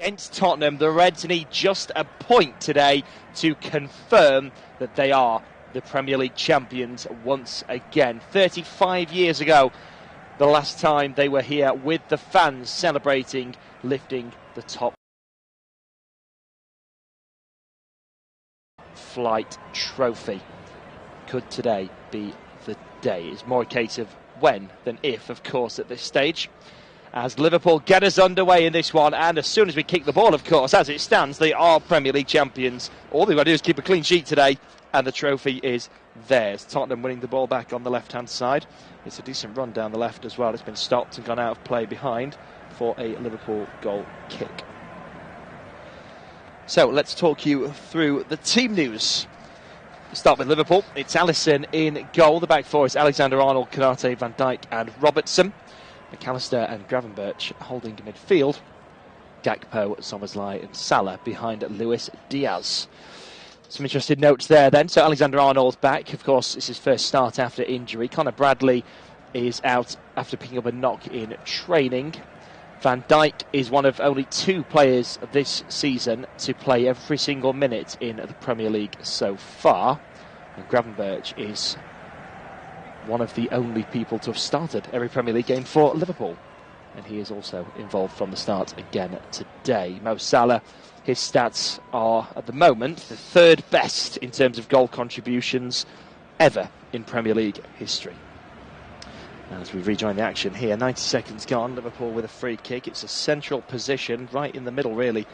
Against Tottenham, the Reds need just a point today to confirm that they are the Premier League champions once again. 35 years ago, the last time they were here with the fans celebrating lifting the top flight trophy. Could today be the day? It's more a case of when than if, of course, at this stage. As Liverpool get us underway in this one, and as soon as we kick the ball, of course, as it stands, they are Premier League champions. All they've got to do is keep a clean sheet today, and the trophy is theirs. Tottenham winning the ball back on the left-hand side. It's a decent run down the left as well. It's been stopped and gone out of play behind for a Liverpool goal kick. So let's talk you through the team news. Start with Liverpool. It's Alisson in goal. The back four is Alexander-Arnold, Konate, Van Dijk and Robertson. McAllister and Gravenberch holding midfield. Gakpo, Szoboszlai and Salah behind Luis Diaz. Some interesting notes there then. So Alexander-Arnold back. Of course, it's his first start after injury. Connor Bradley is out after picking up a knock in training. Van Dijk is one of only two players this season to play every single minute in the Premier League so far. And Gravenberch is one of the only people to have started every Premier League game for Liverpool. And he is also involved from the start again today. Mo Salah, his stats are at the moment the third best in terms of goal contributions ever in Premier League history. As we rejoin the action here, 90 seconds gone, Liverpool with a free kick. It's a central position, right in the middle really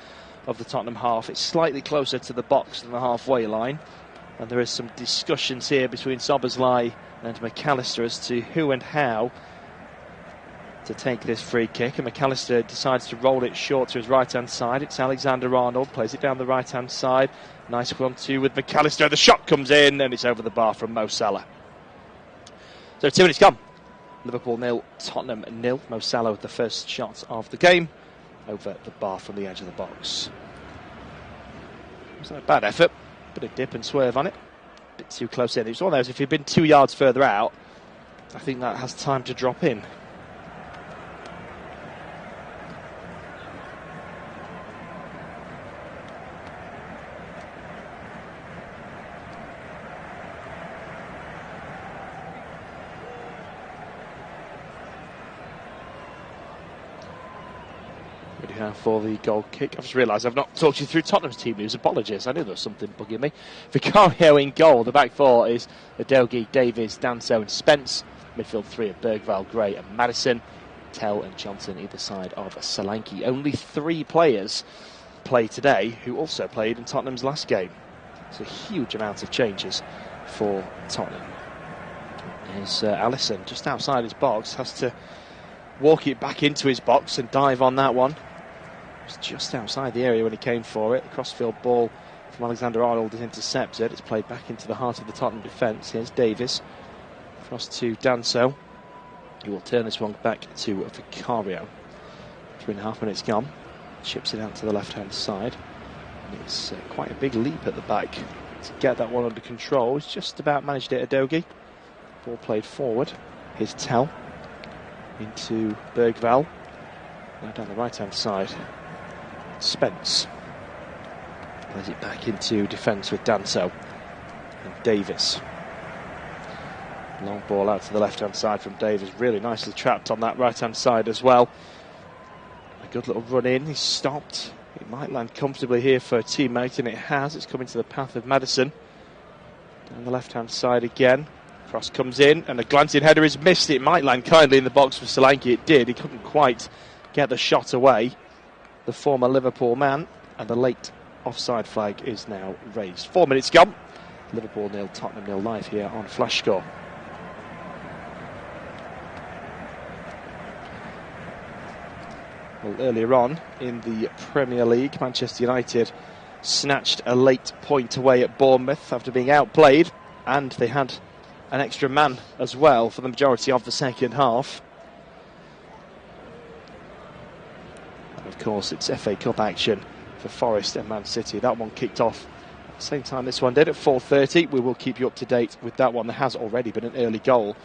of the Tottenham half. It's slightly closer to the box than the halfway line. And there is some discussions here between Szoboszlai and McAllister as to who and how to take this free kick. And McAllister decides to roll it short to his right-hand side. It's Alexander-Arnold, plays it down the right-hand side. Nice 1-2 with McAllister. The shot comes in and it's over the bar from Mo Salah. So 2 minutes gone. Liverpool 0, Tottenham 0. Mo Salah with the first shot of the game over the bar from the edge of the box. It's not a bad effort. Bit of dip and swerve on it. Bit too close in. It's one of those, if he'd been 2 yards further out, I think that has time to drop in. For the goal kick. I've just realised I've not talked you through Tottenham's team news. Apologies, I knew there was something bugging me. Vicario in goal. The back four is Udogie, Davies, Danso and Spence. Midfield three of Bergvall, Gray and Maddison. Tell and Johnson either side of Solanke. Only 3 players play today who also played in Tottenham's last game. It's a huge amount of changes for Tottenham. Here's Alisson just outside his box. Has to walk it back into his box and dive on that one. Just outside the area when he came for it. The crossfield ball from Alexander-Arnold is intercepted. It's played back into the heart of the Tottenham defence. Here's Davies. Across to Danso. He will turn this one back to Vicario. 3.5 minutes gone. Chips it out to the left-hand side. And it's quite a big leap at the back to get that one under control. He's just about managed it, Udogie. Ball played forward. Here's Tell. Into Bergvall. Now down the right-hand side. Spence plays it back into defence with Danso and Davies. Long ball out to the left hand side from Davies, really nicely trapped on that right hand side as well. A good little run in, he's stopped. It might land comfortably here for a teammate, and it has. It's coming to the path of Maddison. Down the left hand side again. Cross comes in and a glancing header is missed. It might land kindly in the box for Solanke. It did. He couldn't quite get the shot away. The former Liverpool man, and the late offside flag is now raised. 4 minutes gone. Liverpool 0, Tottenham 0 live here on Flash Score. Well, earlier on in the Premier League, Manchester United snatched a late point away at Bournemouth after being outplayed, and they had an extra man as well for the majority of the second half. Of course, it's FA Cup action for Forest and Man City. That one kicked off at the same time this one did, at 4:30. We will keep you up to date with that one. There has already been an early goal.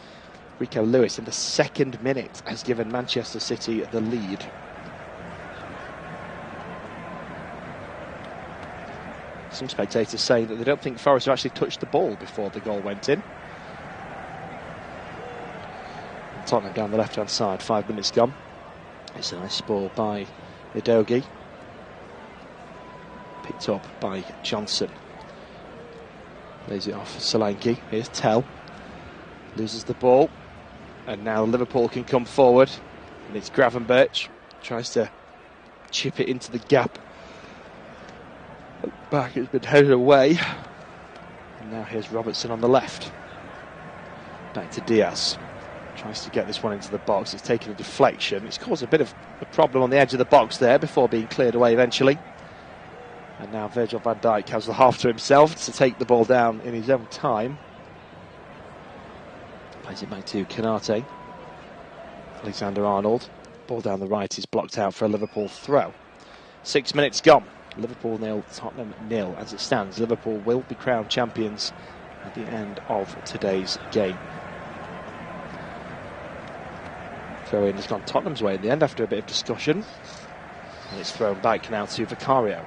Rico Lewis in the 2nd minute has given Manchester City the lead. Some spectators say that they don't think Forest have actually touched the ball before the goal went in. Tottenham down the left-hand side, 5 minutes gone. It's a nice ball by Udogie. Picked up by Johnson. Lays it off Solanke. Here's Tell. Loses the ball. And now Liverpool can come forward. And it's Gravenberch. Tries to chip it into the gap. Back, it's been headed away. And now here's Robertson on the left. Back to Diaz. Tries to get this one into the box. It's taken a deflection. It's caused a bit of a problem on the edge of the box there before being cleared away eventually. And now Virgil van Dijk has the half to himself to take the ball down in his own time. Plays it back to Konate. Alexander-Arnold. Ball down the right is blocked out for a Liverpool throw. 6 minutes gone. Liverpool 0, Tottenham 0. As it stands, Liverpool will be crowned champions at the end of today's game. Throw in has gone Tottenham's way in the end after a bit of discussion. And it's thrown back now to Vicario.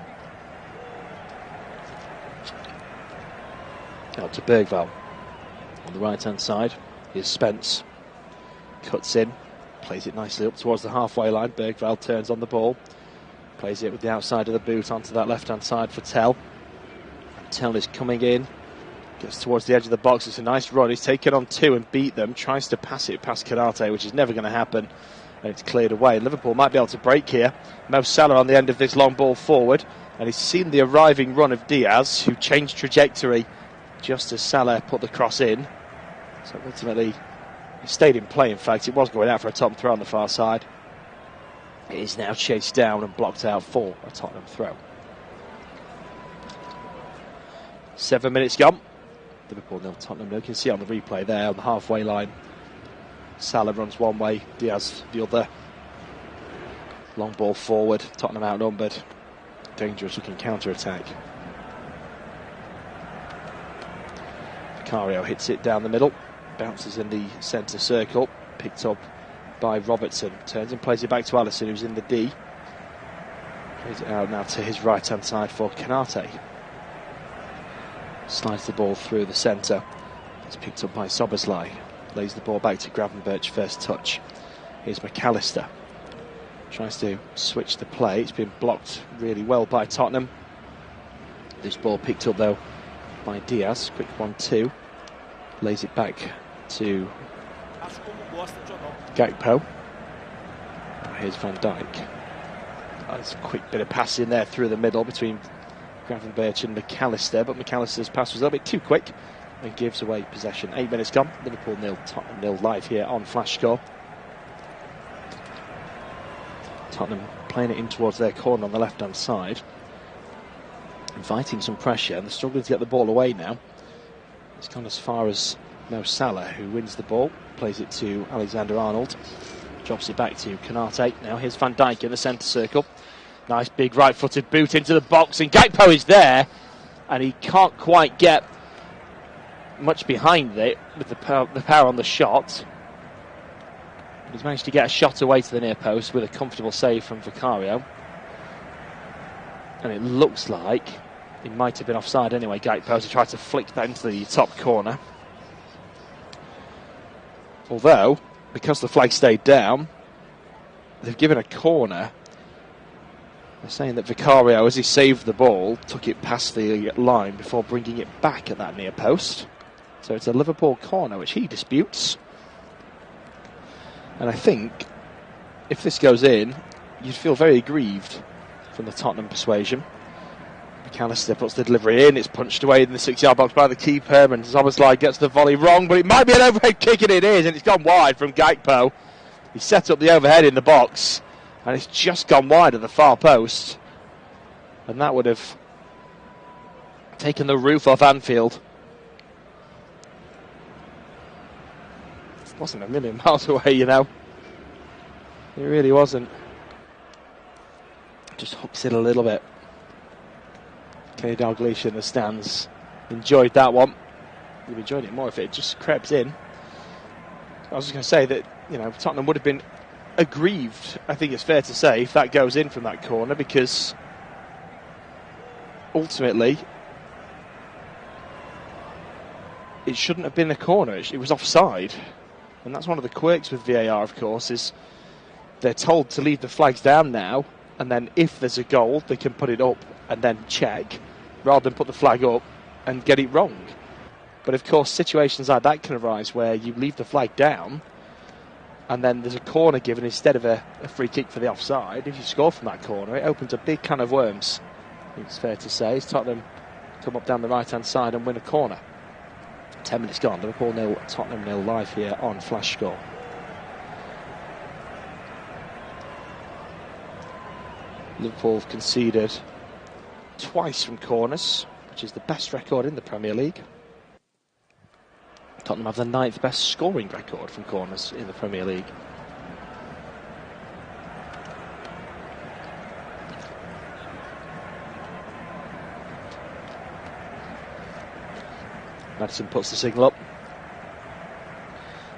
Out to Bergvall. On the right hand side, here's Spence. Cuts in, plays it nicely up towards the halfway line. Bergvall turns on the ball. Plays it with the outside of the boot onto that left hand side for Tell. Tell is coming in. Gets towards the edge of the box. It's a nice run. He's taken on two and beat them. Tries to pass it past Konate, which is never going to happen. And it's cleared away. Liverpool might be able to break here. Mo Salah on the end of this long ball forward. And he's seen the arriving run of Diaz, who changed trajectory just as Salah put the cross in. So ultimately, he stayed in play. In fact, it was going out for a top throw on the far side. It is now chased down and blocked out for a Tottenham throw. 7 minutes gone. Liverpool 0, Tottenham 0. You can see on the replay there on the halfway line. Salah runs one way, Diaz the other. Long ball forward, Tottenham outnumbered. Dangerous looking counter-attack. Vicario hits it down the middle. Bounces in the centre circle. Picked up by Robertson. Turns and plays it back to Alisson, who's in the D. Plays it out now to his right-hand side for Konate. Slides the ball through the centre. It's picked up by Szoboszlai. Lays the ball back to Gravenberch, first touch. Here's McAllister. Tries to switch the play. It's been blocked really well by Tottenham. This ball picked up though by Diaz. Quick 1-2. Lays it back to Gakpo. Here's Van Dijk. That's a quick bit of passing there through the middle between Gravenberch and McAllister, but McAllister's pass was a little bit too quick and gives away possession. 8 minutes gone. Liverpool 0, Tottenham 0 live here on Flash Score. Tottenham playing it in towards their corner on the left hand side, inviting some pressure, and they're struggling to get the ball away now. It's gone as far as Mo Salah, who wins the ball, plays it to Alexander-Arnold, drops it back to Konate. Now here's Van Dijk in the centre circle. Nice big right-footed boot into the box, and Gakpo is there, and he can't quite get much behind it with the power on the shot. He's managed to get a shot away to the near post with a comfortable save from Vicario. And it looks like he might have been offside anyway, Gakpo, to try to flick that into the top corner. Although, because the flag stayed down, they've given a corner. They're saying that Vicario, as he saved the ball, took it past the line before bringing it back at that near post. So it's a Liverpool corner, which he disputes. And I think if this goes in, you'd feel very aggrieved from the Tottenham persuasion. McAllister puts the delivery in, it's punched away in the 6-yard box by the keeper, and Szoboszlai gets the volley wrong, but it might be an overhead kick, and it is, and it's gone wide from Gakpo. He set up the overhead in the box, and it's just gone wide at the far post, and that would have taken the roof off Anfield. It wasn't a million miles away, you know. It really wasn't. Just hooks it a little bit. Kenny Dalglish in the stands enjoyed that one. You'd have enjoyed it more if it just crept in. I was just going to say that, you know, Tottenham would have been aggrieved, I think it's fair to say, if that goes in from that corner, because ultimately it shouldn't have been a corner. It was offside. And that's one of the quirks with VAR, of course, is they're told to leave the flags down now, and then if there's a goal, they can put it up and then check, rather than put the flag up and get it wrong. But of course, situations like that can arise where you leave the flag down, and then there's a corner given instead of a free kick for the offside. If you score from that corner, it opens a big can of worms, I think it's fair to say, as Tottenham come up down the right-hand side and win a corner. 10 minutes gone, Liverpool 0, Tottenham 0 live here on Flash Score. Liverpool have conceded twice from corners, which is the best record in the Premier League. Tottenham have the 9th best scoring record from corners in the Premier League. Maddison puts the signal up.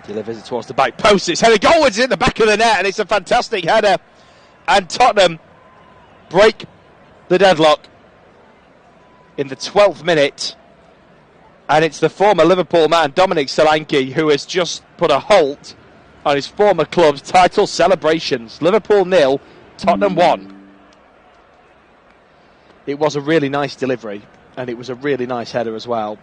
Delivers it towards the back post. It's headed goalwards in the back of the net, and it's a fantastic header. And Tottenham break the deadlock in the 12th minute. And it's the former Liverpool man, Dominic Solanke, who has just put a halt on his former club's title celebrations. Liverpool 0, Tottenham 1. It was a really nice delivery, and it was a really nice header as well.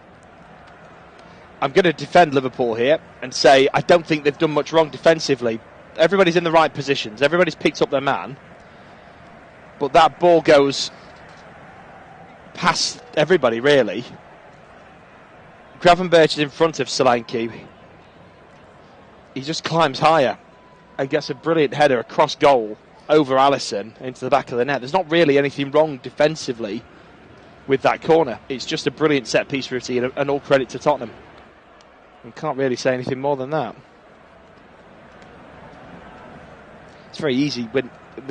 I'm going to defend Liverpool here and say I don't think they've done much wrong defensively. Everybody's in the right positions. Everybody's picked up their man. But that ball goes past everybody, really. Gravenberch is in front of Solanke. He just climbs higher and gets a brilliant header across goal over Alisson into the back of the net. There's not really anything wrong defensively with that corner. It's just a brilliant set-piece routine, and all credit to Tottenham. And can't really say anything more than that. It's very easy with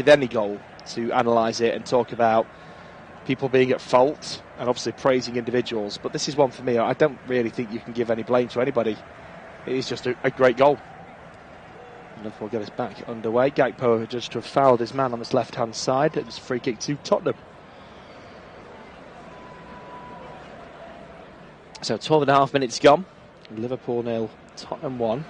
any goal to analyse it and talk about people being at fault and obviously praising individuals, but this is one for me. I don't really think you can give any blame to anybody. It is just a great goal. Liverpool get us back underway. Gakpo judged to have fouled his man on this left-hand side. It's a free kick to Tottenham. So 12.5 minutes gone. Liverpool 0, Tottenham 1.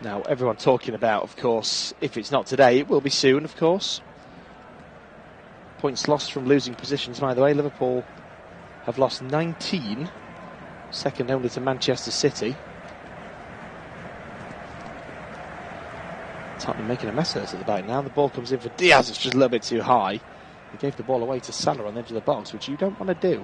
Now, everyone talking about, of course, if it's not today, it will be soon, of course. Points lost from losing positions, by the way. Liverpool have lost 19, second only to Manchester City. Tottenham making a mess of this at the back now. The ball comes in for Diaz, it's just a little bit too high. He gave the ball away to Salah on the edge of the box, which you don't want to do.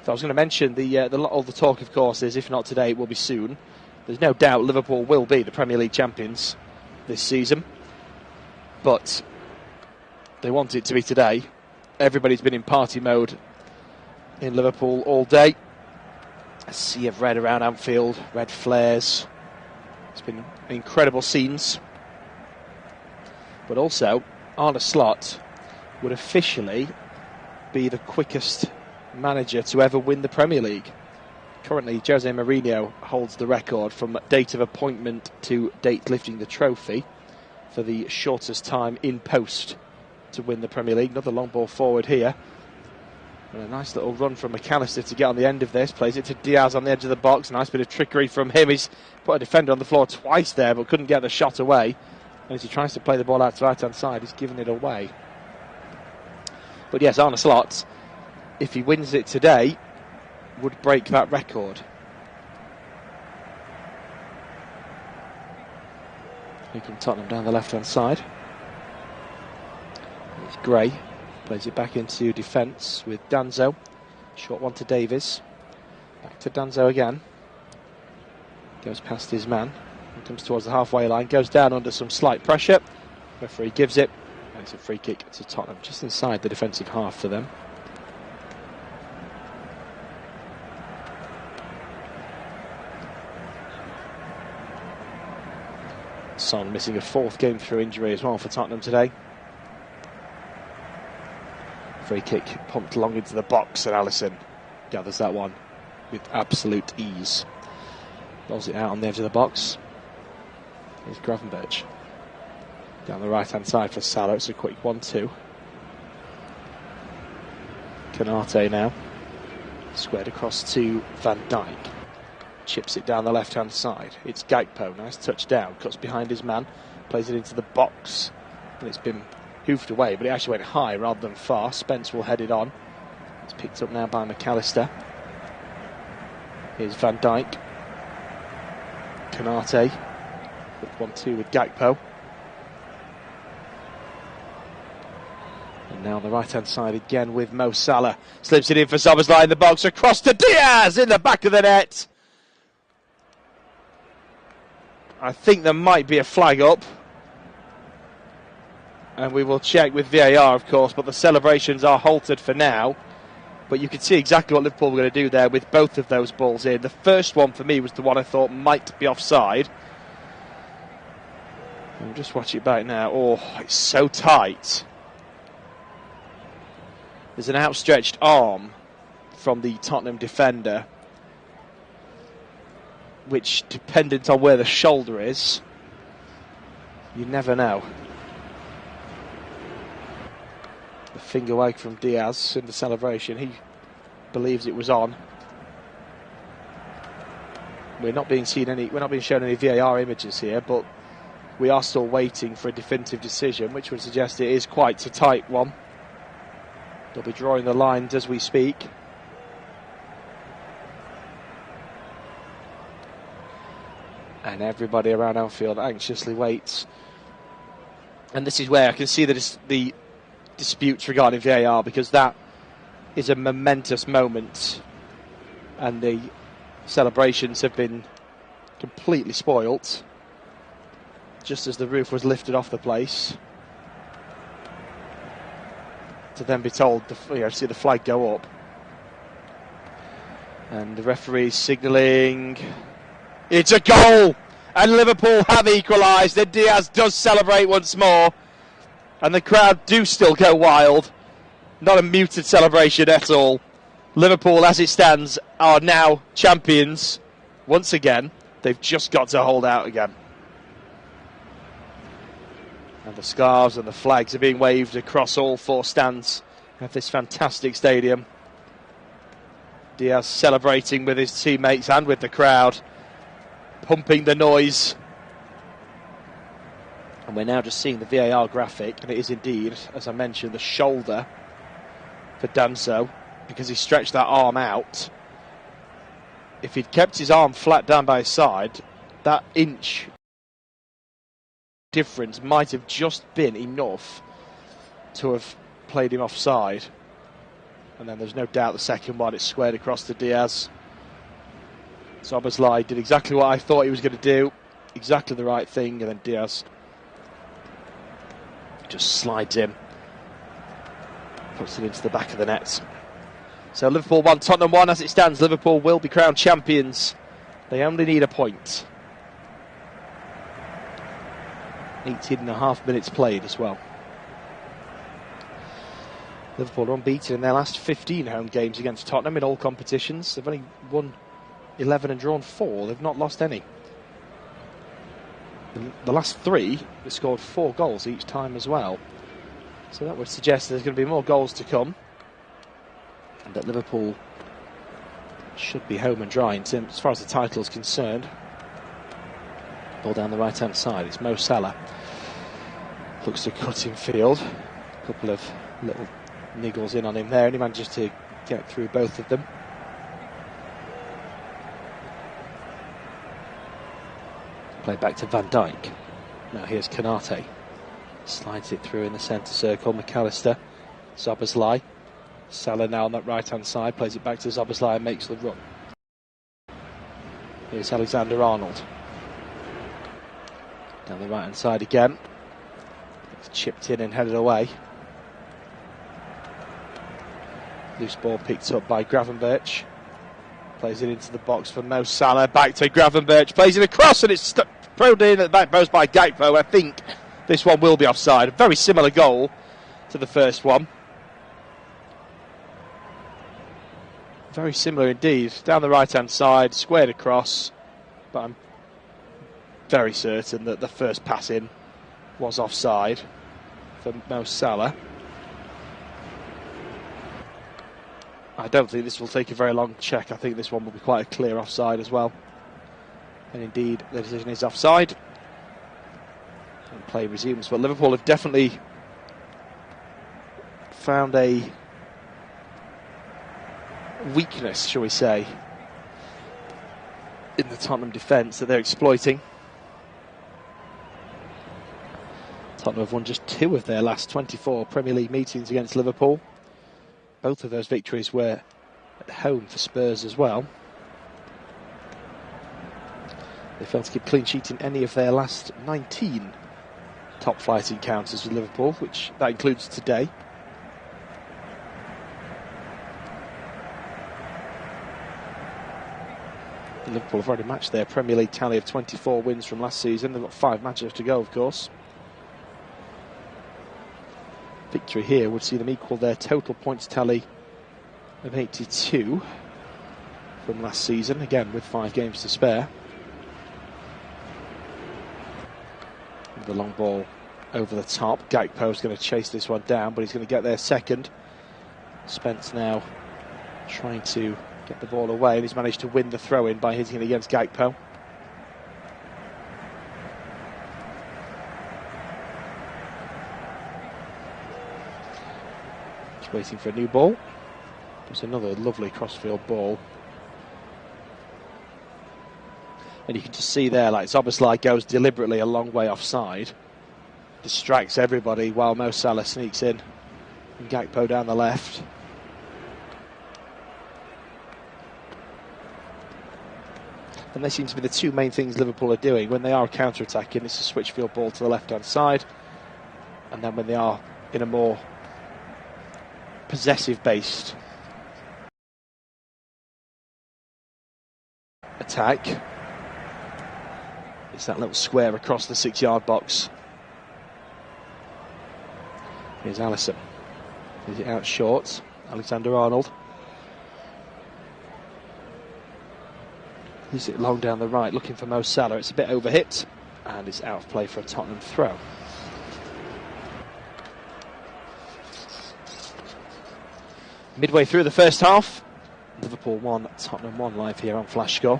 So I was going to mention all the talk, of course, is if not today, it will be soon. There's no doubt Liverpool will be the Premier League champions this season, but they want it to be today. Everybody's been in party mode in Liverpool all day. A sea of red around Anfield, red flares. It's been incredible scenes. But also, Arne Slot would officially be the quickest manager to ever win the Premier League. Currently, Jose Mourinho holds the record from date of appointment to date lifting the trophy for the shortest time in post to win the Premier League. Another long ball forward here. And a nice little run from McAllister to get on the end of this. Plays it to Diaz on the edge of the box. Nice bit of trickery from him. He's put a defender on the floor twice there, but couldn't get the shot away. And as he tries to play the ball out to the right-hand side, he's given it away. But yes, Arne Slot, if he wins it today, would break that record. Here comes Tottenham down the left-hand side. It's Gray. Plays it back into defence with Danzo. Short one to Davies. Back to Danzo again. Goes past his man. Comes towards the halfway line. Goes down under some slight pressure. Referee gives it. And it's a free kick to Tottenham. Just inside the defensive half for them. Son missing a fourth game through injury as well for Tottenham today. Free kick pumped long into the box, and Alisson gathers that one with absolute ease. Rolls it out on the edge of the box. Here's Gravenberch. Down the right-hand side for Salah, it's a quick 1-2. Canate now. Squared across to Van Dijk. Chips it down the left-hand side. It's Gakpo, nice touch down, cuts behind his man, plays it into the box. And it's been hoofed away, but it actually went high rather than far. Spence will head it on. It's picked up now by McAllister. Here's Van Dijk. Canate. Quick 1-2 with Gakpo. And now on the right-hand side again with Mo Salah. Slips it in for Szoboszlai in the box. Across to Diaz in the back of the net. I think there might be a flag up. And we will check with VAR, of course, but the celebrations are halted for now. But you can see exactly what Liverpool were going to do there with both of those balls in. The first one for me was the one I thought might be offside. We'll just watch it back now. Oh, it's so tight. There's an outstretched arm from the Tottenham defender, which, dependent on where the shoulder is, you never know. The finger wag from Diaz in the celebration. He believes it was on. We're not being shown any VAR images here, but we are still waiting for a definitive decision, which would suggest it is quite a tight one. They'll be drawing the lines as we speak. And everybody around Anfield anxiously waits. And this is where I can see the disputes regarding VAR, because that is a momentous moment. And the celebrations have been completely spoilt. Just as the roof was lifted off the place. To then be told, see the flag go up. And the referee signalling. It's a goal! And Liverpool have equalised. And Diaz does celebrate once more. And the crowd do still go wild. Not a muted celebration at all. Liverpool, as it stands, are now champions. Once again, they've just got to hold out again. And the scarves and the flags are being waved across all four stands of this fantastic stadium. Diaz celebrating with his teammates and with the crowd, pumping the noise. And we're now just seeing the VAR graphic, and it is indeed, as I mentioned, the shoulder for Danso, because he stretched that arm out. If he'd kept his arm flat down by his side, that inch difference might have just been enough to have played him offside. And then there's no doubt the second one, it's squared across to Diaz. Szoboszlai did exactly what I thought he was going to do, exactly the right thing, and then Diaz just slides in, puts it into the back of the net. So Liverpool 1, Tottenham 1. As it stands, Liverpool will be crowned champions. They only need a point. 18.5 minutes played as well. Liverpool are unbeaten in their last 15 home games against Tottenham in all competitions. They've only won 11 and drawn 4. They've not lost any. The last 3, they scored 4 goals each time as well. So that would suggest there's going to be more goals to come. And that Liverpool should be home and dry as far as the title is concerned. Ball down the right-hand side. It's Mo Salah. Looks to cut in field. A couple of little niggles in on him there, and he manages to get through both of them. Play back to Van Dijk. Now here's Canate. Slides it through in the centre circle. McAllister. Szoboszlai. Salah now on that right-hand side. Plays it back to Szoboszlai and makes the run. Here's Alexander-Arnold. Down the right-hand side again. It's chipped in and headed away. Loose ball picked up by Gravenberch. Plays it into the box for Mo Salah. Back to Gravenberch. Plays it across, and it's thrown in at the back post by Gakpo. I think this one will be offside. A very similar goal to the first one. Very similar indeed. Down the right-hand side, squared across. But I'm very certain that the first pass in was offside for Mo Salah. I don't think this will take a very long check. I think this one will be quite a clear offside as well. And indeed, the decision is offside. And play resumes. But Liverpool have definitely found a weakness, shall we say, in the Tottenham defence that they're exploiting. Tottenham have won just 2 of their last 24 Premier League meetings against Liverpool. Both of those victories were at home for Spurs as well. They failed to keep clean sheet in any of their last 19 top flight encounters with Liverpool, which that includes today. Liverpool have already matched their Premier League tally of 24 wins from last season. They've got 5 matches to go, of course. Victory here would see them equal their total points tally of 82 from last season, again with 5 games to spare. The long ball over the top. Gakpo is going to chase this one down, but he's going to get there second. Spence now trying to get the ball away, and he's managed to win the throw-in by hitting it against Gakpo. Just waiting for a new ball. It's another lovely crossfield ball. And you can just see there, like Szoboszlai goes deliberately a long way offside, distracts everybody while Mo Salah sneaks in, and Gakpo down the left. And they seem to be the 2 main things Liverpool are doing when they are counter-attacking. It's a switch field ball to the left-hand side, and then when they are in a more possessive-based attack, it's that little square across the 6-yard box. Here's Alisson. Is it out short? Alexander-Arnold. He's it long down the right, looking for Mo Salah. It's a bit overhit, and it's out of play for a Tottenham throw. Midway through the first half, Liverpool 1, Tottenham 1 live here on Flash Score.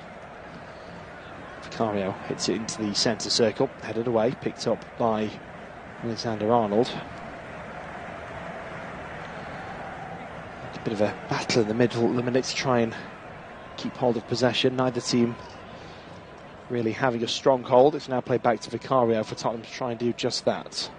Vicario hits it into the centre circle, headed away, picked up by Alexander-Arnold. A bit of a battle in the middle at the minute to try and keep hold of possession. Neither team really having a strong hold. It's now played back to Vicario for Tottenham to try and do just that.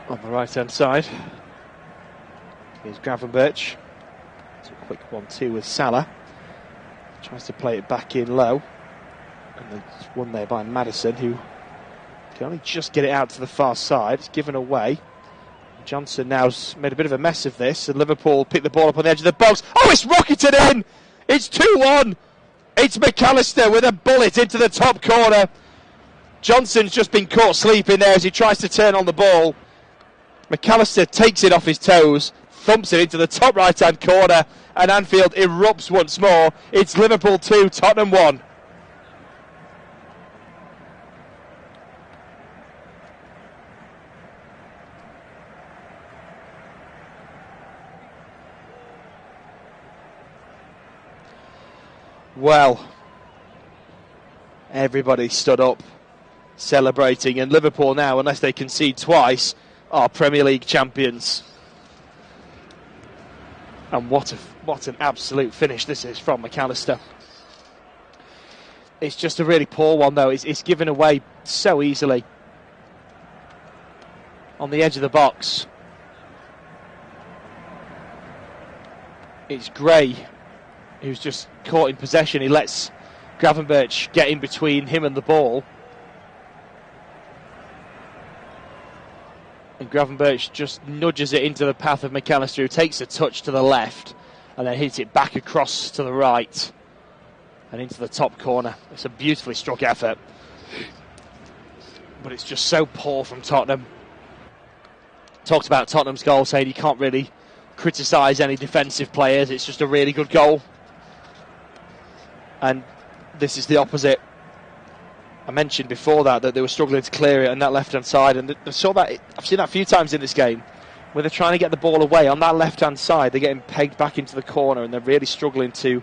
On the right hand side, here's Gravenberch. It's a quick 1-2 with Salah. Tries to play it back in low, and it's won there by Maddison, who can only just get it out to the far side. It's given away. Johnson now's made a bit of a mess of this, and Liverpool pick the ball up on the edge of the box. Oh, it's rocketed in! It's 2-1! It's McAllister with a bullet into the top corner. Johnson's just been caught sleeping there as he tries to turn on the ball. McAllister takes it off his toes, thumps it into the top right-hand corner, and Anfield erupts once more. It's Liverpool 2, Tottenham 1. Well, everybody stood up, celebrating, and Liverpool now, unless they concede twice, are Premier League champions. And what an absolute finish this is from McAllister. It's just a really poor one, though. It's given away so easily on the edge of the box. It's Gray who's just caught in possession. He lets Gravenberch get in between him and the ball. And Gravenberch just nudges it into the path of McAllister, who takes a touch to the left and then hits it back across to the right and into the top corner. It's a beautifully struck effort. but it's just so poor from Tottenham. Talked about Tottenham's goal, saying you can't really criticise any defensive players. It's just a really good goal. And this is the opposite. I mentioned before that they were struggling to clear it on that left-hand side, and I saw that. I've seen that a few times in this game, where they're trying to get the ball away on that left-hand side. They're getting pegged back into the corner, and they're really struggling to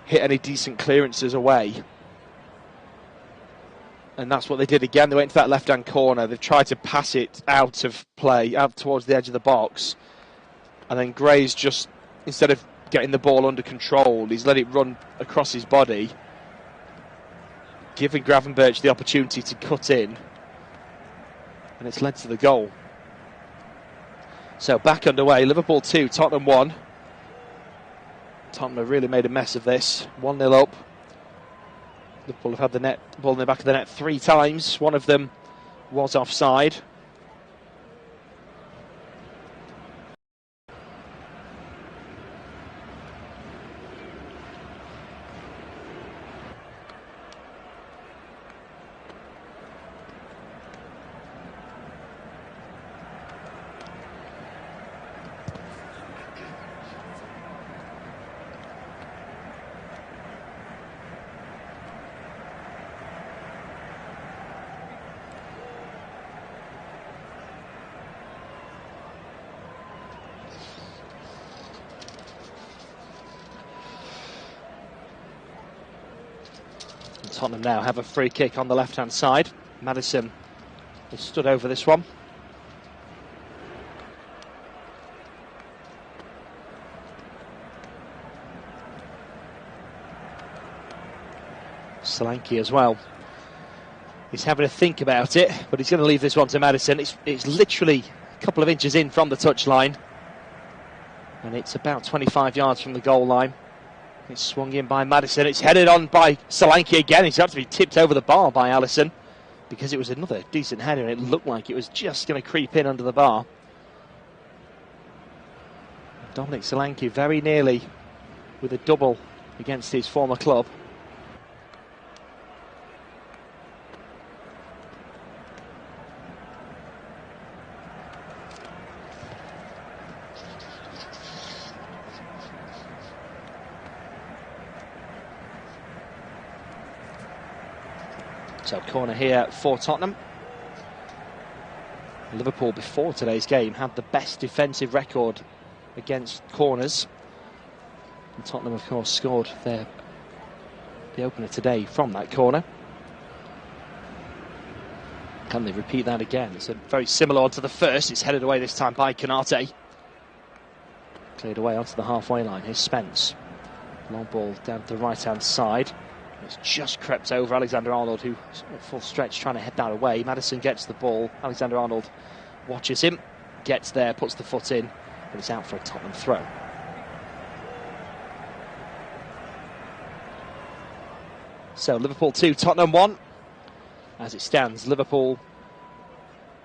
hit any decent clearances away. And that's what they did again. They went to that left-hand corner. They've tried to pass it out of play, out towards the edge of the box, and then Gray's just, instead of getting the ball under control, he's let it run across his body, giving Gravenberch the opportunity to cut in, and it's led to the goal. So back underway, Liverpool 2, Tottenham 1. Tottenham have really made a mess of this. 1-0 up. Liverpool have had the ball in the back of the net 3 times. One of them was offside. Tottenham now have a free kick on the left-hand side. Maddison has stood over this one. Solanke as well. He's having a think about it, but he's going to leave this one to Maddison. It's literally a couple of inches in from the touchline, and it's about 25 yards from the goal line. It's swung in by Maddison. It's headed on by Solanke again. He's had to be tipped over the bar by Alisson, because it was another decent header, and it looked like it was just going to creep in under the bar. Dominic Solanke very nearly with a double against his former club. So corner here for Tottenham. Liverpool before today's game had the best defensive record against corners. And Tottenham of course scored the opener today from that corner. Can they repeat that again? It's a very similar one to the first. It's headed away this time by Konate. Cleared away onto the halfway line. Here's Spence. Long ball down the right hand side. It's just crept over Alexander-Arnold, who at full stretch trying to head that away. Maddison gets the ball. Alexander-Arnold watches him, gets there, puts the foot in, but it's out for a Tottenham throw. So Liverpool 2, Tottenham 1. As it stands, Liverpool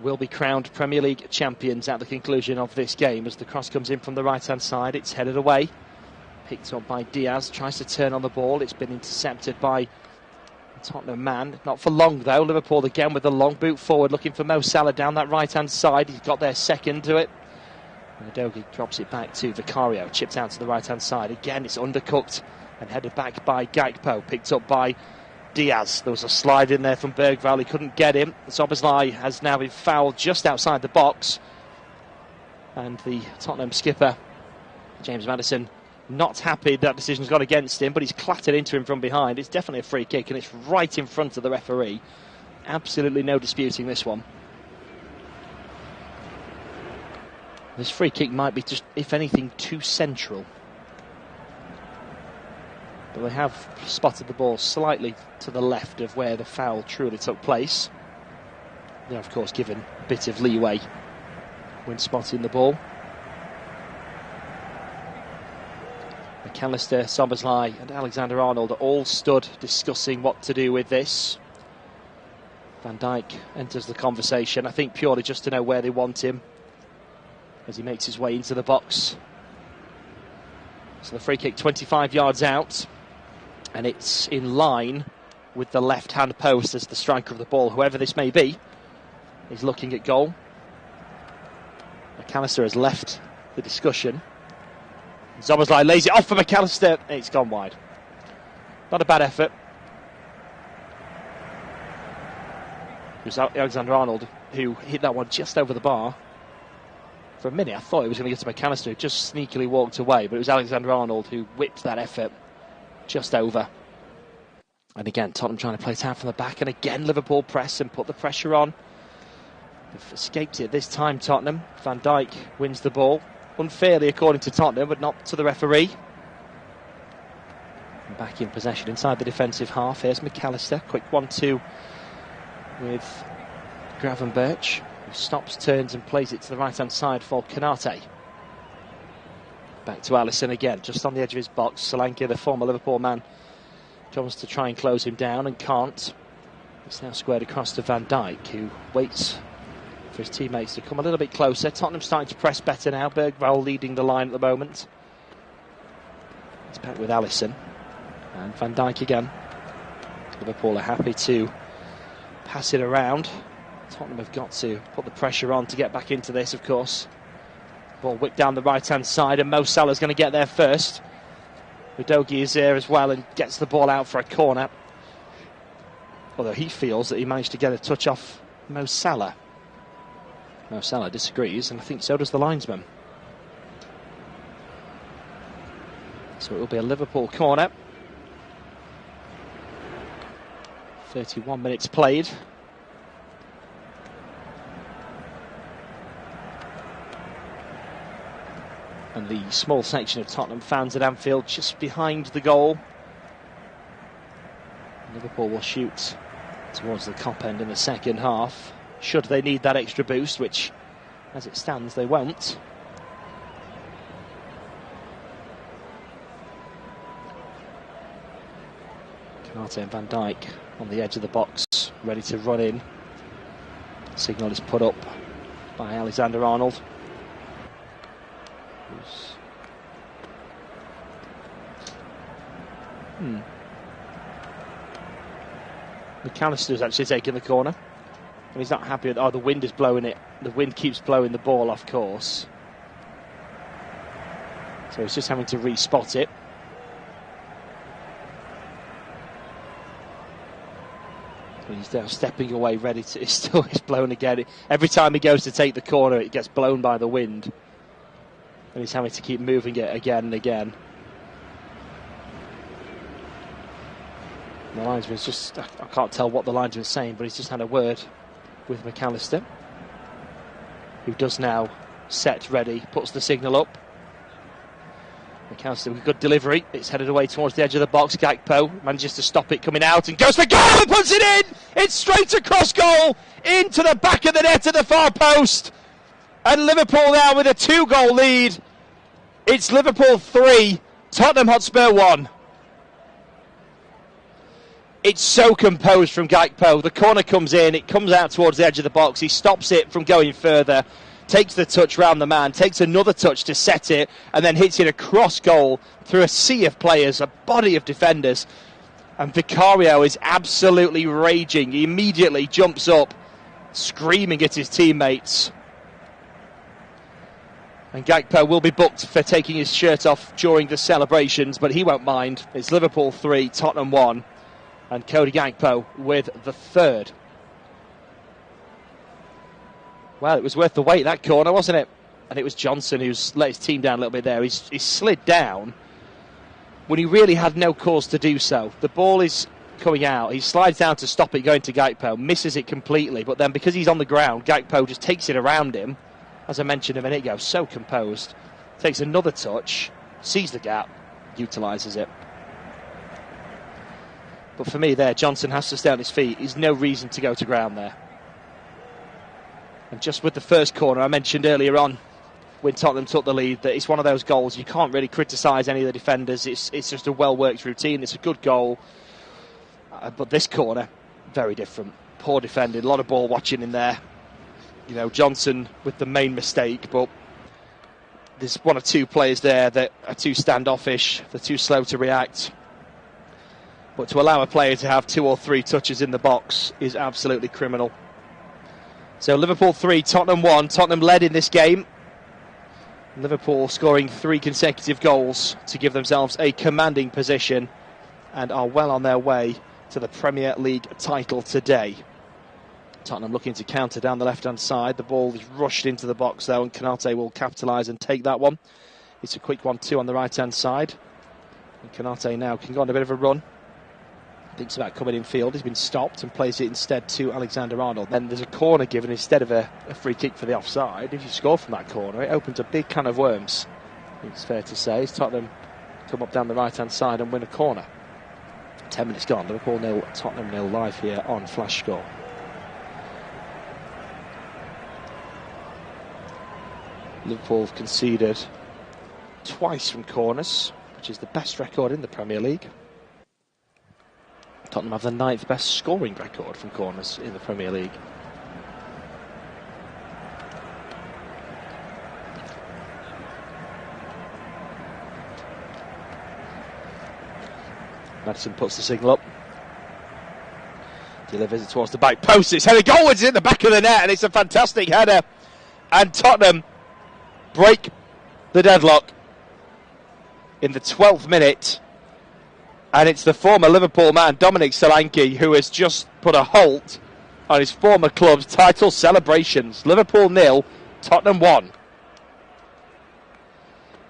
will be crowned Premier League champions at the conclusion of this game. As the cross comes in from the right-hand side, it's headed away. Picked up by Diaz, tries to turn on the ball. It's been intercepted by the Tottenham man. Not for long though. Liverpool again with the long boot forward, looking for Mo Salah down that right-hand side. He's got there second to it. And Udogie drops it back to Vicario. Chipped out to the right-hand side. Again, it's undercooked and headed back by Gakpo. Picked up by Diaz. There was a slide in there from Bergvall. He couldn't get him. Szoboszlai has now been fouled just outside the box. And the Tottenham skipper, James Maddison, not happy that decision's gone against him, but he's clattered into him from behind. It's definitely a free kick, and it's right in front of the referee. Absolutely no disputing this one. This free kick might be just, if anything, too central. But they have spotted the ball slightly to the left of where the foul truly took place. They're, of course, given a bit of leeway when spotting the ball. McAllister, Szoboszlai and Alexander-Arnold are all stood discussing what to do with this. Van Dijk enters the conversation, I think purely just to know where they want him as he makes his way into the box. So the free kick 25 yards out, and it's in line with the left-hand post as the striker of the ball, whoever this may be. He's looking at goal. McAllister has left the discussion. Szoboszlai lays it off for McAllister. It's gone wide. Not a bad effort. It was Alexander-Arnold who hit that one just over the bar. For a minute I thought it was going to get to McAllister, who just sneakily walked away, but it was Alexander-Arnold who whipped that effort just over. And again, Tottenham trying to play it out from the back, and again Liverpool press and put the pressure on. They've escaped it this time, Tottenham. Van Dijk wins the ball. Unfairly according to Tottenham, but not to the referee. And back in possession inside the defensive half. Here's McAllister, quick 1-2 with Gravenberch, who stops, turns and plays it to the right hand side for Konate. Back to Alisson again, just on the edge of his box. Solanke, the former Liverpool man, comes to try and close him down and can't. It's now squared across to Van Dijk, who waits for his teammates to come a little bit closer. Tottenham starting to press better now. Bergvall leading the line at the moment. It's back with Alisson and Van Dijk again. Liverpool are happy to pass it around. Tottenham have got to put the pressure on to get back into this, of course. Ball whipped down the right hand side, and Mo Salah's going to get there first. Udogie is there as well and gets the ball out for a corner. Although he feels that he managed to get a touch off Mo Salah. Mo Salah disagrees, and I think so does the linesman. So it will be a Liverpool corner. 31 minutes played. And the small section of Tottenham fans at Anfield just behind the goal. Liverpool will shoot towards the Kop end in the second half, should they need that extra boost, which, as it stands, they won't. Konate and Van Dijk on the edge of the box, ready to run in. Signal is put up by Alexander-Arnold. McAllister's actually taking the corner, and he's not happy with, the wind is blowing it. The wind keeps blowing the ball off course, so he's just having to re-spot it. And he's now stepping away, ready to. It's blown again. Every time he goes to take the corner, it gets blown by the wind, and he's having to keep moving it again and again. The linesman's just, I can't tell what the linesman's saying, but he's just had a word with McAllister, who does now set ready, puts the signal up. McAllister with good delivery, it's headed away towards the edge of the box. Gakpo manages to stop it coming out and goes for goal and puts it in! It's straight across goal, into the back of the net at the far post. And Liverpool now with a 2-goal lead. It's Liverpool 3, Tottenham Hotspur 1. It's so composed from Gakpo. The corner comes in, it comes out towards the edge of the box. He stops it from going further, takes the touch round the man, takes another touch to set it, and then hits it across goal through a sea of players, a body of defenders. And Vicario is absolutely raging. He immediately jumps up, screaming at his teammates. And Gakpo will be booked for taking his shirt off during the celebrations, but he won't mind. It's Liverpool 3, Tottenham 1. And Cody Gakpo with the third. Well, it was worth the wait, that corner, wasn't it? And it was Johnson who's let his team down a little bit there. He slid down when he really had no cause to do so. The ball is coming out. He slides down to stop it going to Gakpo, misses it completely. But then because he's on the ground, Gakpo just takes it around him. As I mentioned a minute ago, so composed. Takes another touch, sees the gap, utilises it. But for me there, Johnson has to stay on his feet. There's no reason to go to ground there. And just with the first corner, I mentioned earlier on, when Tottenham took the lead, that it's one of those goals you can't really criticise any of the defenders. It's just a well-worked routine. It's a good goal. But this corner, very different. Poor defending, a lot of ball watching in there. You know, Johnson with the main mistake, but there's one or two players there that are too standoffish. They're too slow to react. But to allow a player to have 2 or 3 touches in the box is absolutely criminal. So Liverpool 3, Tottenham 1. Tottenham led in this game. Liverpool scoring 3 consecutive goals to give themselves a commanding position and are well on their way to the Premier League title today. Tottenham looking to counter down the left-hand side. The ball is rushed into the box though, and Konate will capitalise and take that one. It's a quick 1-2 on the right-hand side. And Konate now can go on a bit of a run. Thinks about coming in field. He's been stopped and plays it instead to Alexander-Arnold. Then there's a corner given instead of a free kick for the offside. If you score from that corner, it opens a big can of worms, I think it's fair to say, as Tottenham come up down the right-hand side and win a corner. 10 minutes gone. Liverpool 0, Tottenham 0 live here on Flash Score. Liverpool have conceded twice from corners, which is the best record in the Premier League. Tottenham have the 9th best scoring record from corners in the Premier League. Madison puts the signal up. Delivers it towards the back post. It's headed goalwards in the back of the net, and it's a fantastic header. And Tottenham break the deadlock in the 12th minute. And it's the former Liverpool man, Dominic Solanke, who has just put a halt on his former club's title celebrations. Liverpool 0, Tottenham 1.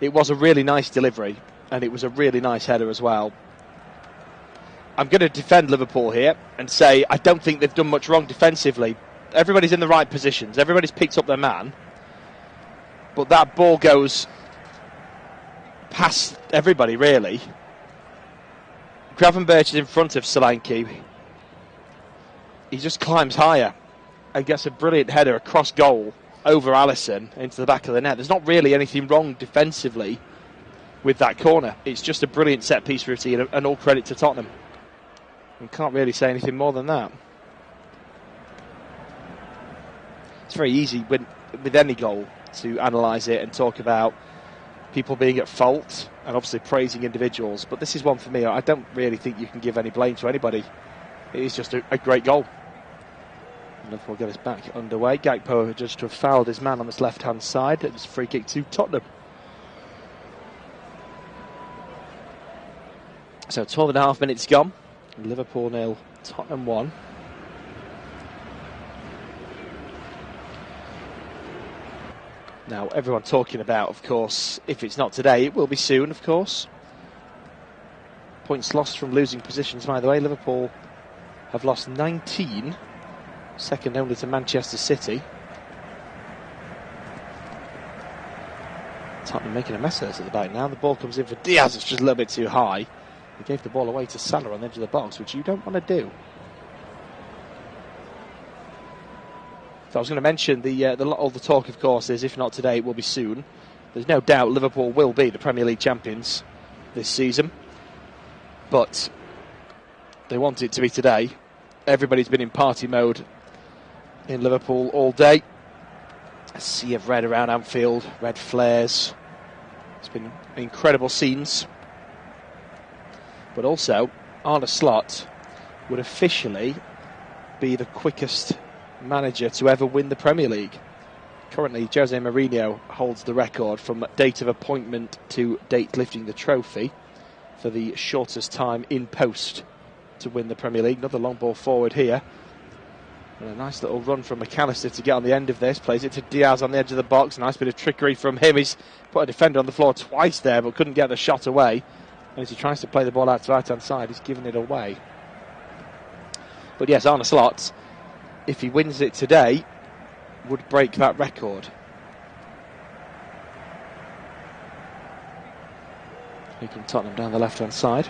It was a really nice delivery, and it was a really nice header as well. I'm going to defend Liverpool here and say I don't think they've done much wrong defensively. Everybody's in the right positions. Everybody's picked up their man. But that ball goes past everybody, really. Gravenberch is in front of Solanke. He just climbs higher and gets a brilliant header across goal over Alisson into the back of the net. There's not really anything wrong defensively with that corner. It's just a brilliant set-piece routine, and all credit to Tottenham. You can't really say anything more than that. It's very easy with any goal to analyse it and talk about people being at fault and obviously praising individuals, but this is one for me. I don't really think you can give any blame to anybody. It is just a great goal. Liverpool get us back underway. Gakpo judged to have fouled his man on this left-hand side. It was a free kick to Tottenham. So 12.5 minutes gone. Liverpool 0, Tottenham 1. Now, everyone talking about, of course, if it's not today, it will be soon, of course. Points lost from losing positions, by the way. Liverpool have lost 19, second only to Manchester City. Tottenham making a mess of this at the back now. The ball comes in for Diaz, it's just a little bit too high. He gave the ball away to Salah on the edge of the box, which you don't want to do. So I was going to mention all the talk, of course, is if not today, it will be soon. There's no doubt Liverpool will be the Premier League champions this season, but they want it to be today. Everybody's been in party mode in Liverpool all day. A sea of red around Anfield, red flares. It's been incredible scenes. But also, Arne Slot would officially be the quickest manager to ever win the Premier League. Currently, Jose Mourinho holds the record from date of appointment to date lifting the trophy for the shortest time in post to win the Premier League. Another long ball forward here. And a nice little run from McAllister to get on the end of this. Plays it to Diaz on the edge of the box. Nice bit of trickery from him. He's put a defender on the floor twice there, but couldn't get the shot away. And as he tries to play the ball out to the right-hand side, he's given it away. But yes, Arne Slot, if he wins it today, would break that record. Here comes Tottenham down the left-hand side.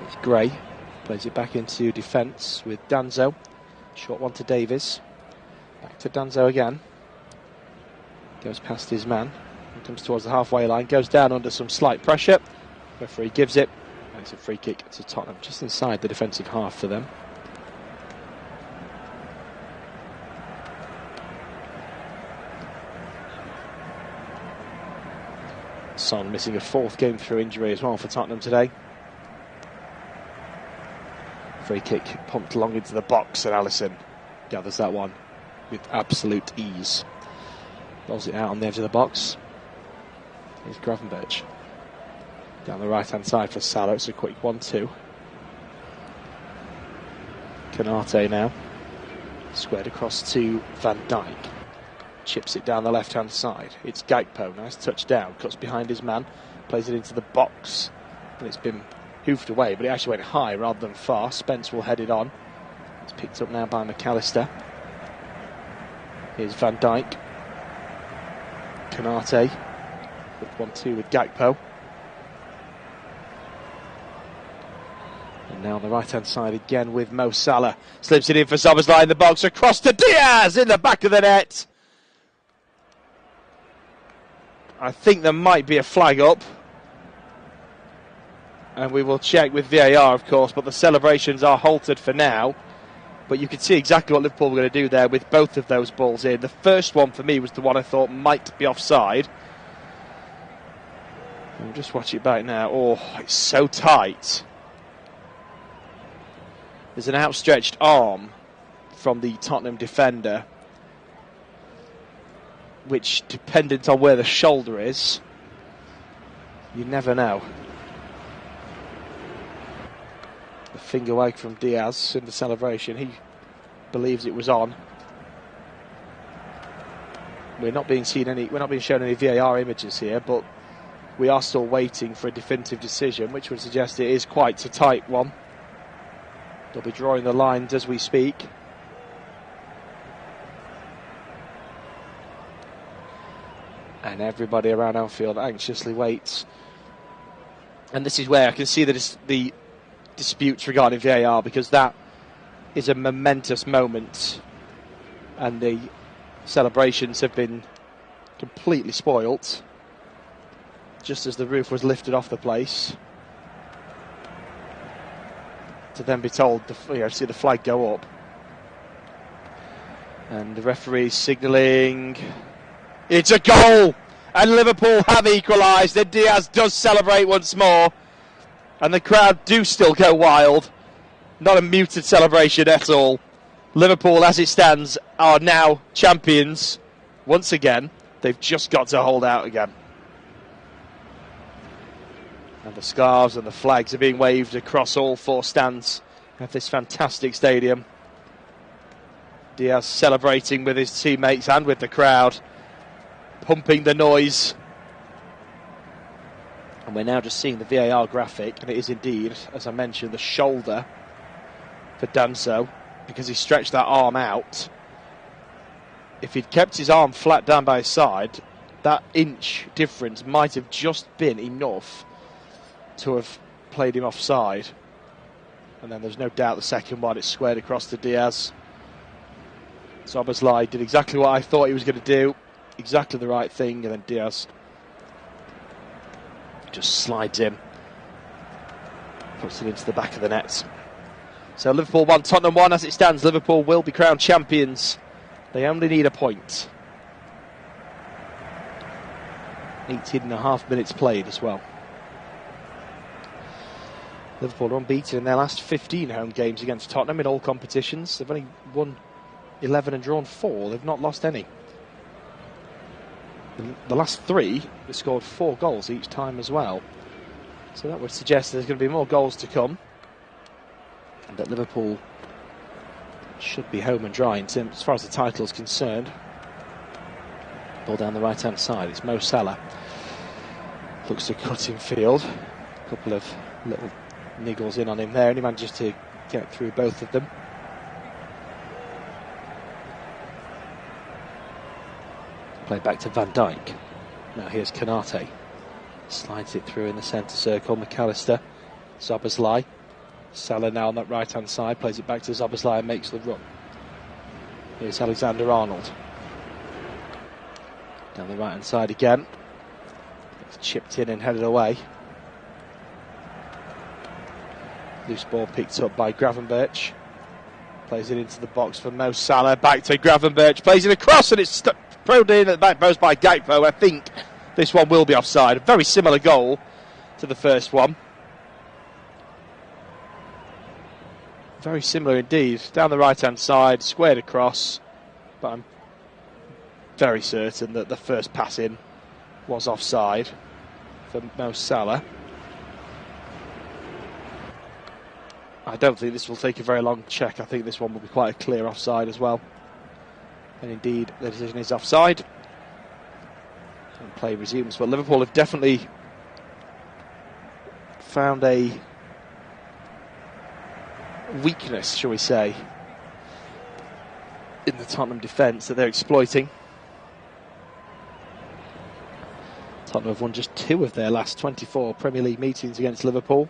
It's Gray. Plays it back into defence with Danzo. Short one to Davies. Back to Danzo again. Goes past his man. And comes towards the halfway line. Goes down under some slight pressure. Referee gives it. And it's a free kick to Tottenham. Just inside the defensive half for them. Son missing a fourth game through injury as well for Tottenham today. Free kick pumped long into the box, and Alisson gathers that one with absolute ease. Rolls it out on the edge of the box. Here's Gravenberch. Down the right-hand side for Salah. It's a quick 1-2. Canate now. Squared across to Van Dijk. Chips it down the left-hand side. It's Gakpo. Nice touch down. Cuts behind his man. Plays it into the box. And it's been hoofed away, but it actually went high rather than far. Spence will head it on. It's picked up now by McAllister. Here's Van Dijk. Canate. With 1-2 with Gakpo. And now on the right-hand side again with Mo Salah. Slips it in for Szoboszlai in the box. Across to Diaz in the back of the net. I think there might be a flag up. And we will check with VAR, of course, but the celebrations are halted for now. But you can see exactly what Liverpool were going to do there with both of those balls in. The first one for me was the one I thought might be offside. We'll just watch it back now. Oh, it's so tight. There's an outstretched arm from the Tottenham defender, which, dependent on where the shoulder is, you never know. The finger wag from Diaz in the celebration. He believes it was on. We're not being shown any VAR images here, but we are still waiting for a definitive decision, which would suggest it is quite a tight one. They'll be drawing the lines as we speak. And everybody around Anfield anxiously waits. And this is where I can see the disputes regarding VAR, because that is a momentous moment. And the celebrations have been completely spoilt. Just as the roof was lifted off the place. To then be told, see the flag go up. And the referee signalling. It's a goal! And Liverpool have equalised. And Diaz does celebrate once more. And the crowd do still go wild. Not a muted celebration at all. Liverpool, as it stands, are now champions. Once again, they've just got to hold out again. And the scarves and the flags are being waved across all four stands of this fantastic stadium. Diaz celebrating with his teammates and with the crowd, pumping the noise. And we're now just seeing the VAR graphic, and it is indeed, as I mentioned, the shoulder for Danso, because he stretched that arm out. If he'd kept his arm flat down by his side, that inch difference might have just been enough to have played him offside. And then there's no doubt the second one, it's squared across to Diaz. Szoboszlai did exactly what I thought he was going to do, exactly the right thing, and then Diaz just slides in, puts it into the back of the net. So Liverpool 1, Tottenham 1. As it stands, Liverpool will be crowned champions. They only need a point. 18.5 minutes played as well. Liverpool are unbeaten in their last 15 home games against Tottenham in all competitions. They've only won 11 and drawn 4. They've not lost any. The last 3, they scored 4 goals each time as well. So that would suggest there's going to be more goals to come. And that Liverpool should be home and dry as far as the title is concerned. Ball down the right-hand side. It's Mo Salah. Looks to cut in field. A couple of little niggles in on him there, and he manages to get through both of them. Play back to Van Dijk. Now here's Canate. Slides it through in the centre circle. McAllister. Szoboszlai. Salah now on that right hand side. Plays it back to Szoboszlai and makes the run. Here's Alexander-Arnold. Down the right hand side again. It's chipped in and headed away. Loose ball picked up by Gravenberch. Plays it into the box for Mo Salah. Back to Gravenberch. Plays it across and it's thrown in at the back post by Gakpo. I think this one will be offside. A very similar goal to the first one. Very similar indeed. Down the right-hand side, squared across, but I'm very certain that the first pass in was offside for Mo Salah. I don't think this will take a very long check. I think this one will be quite a clear offside as well. And indeed, the decision is offside. And play resumes. But Liverpool have definitely found a weakness, shall we say, in the Tottenham defence that they're exploiting. Tottenham have won just 2 of their last 24 Premier League meetings against Liverpool.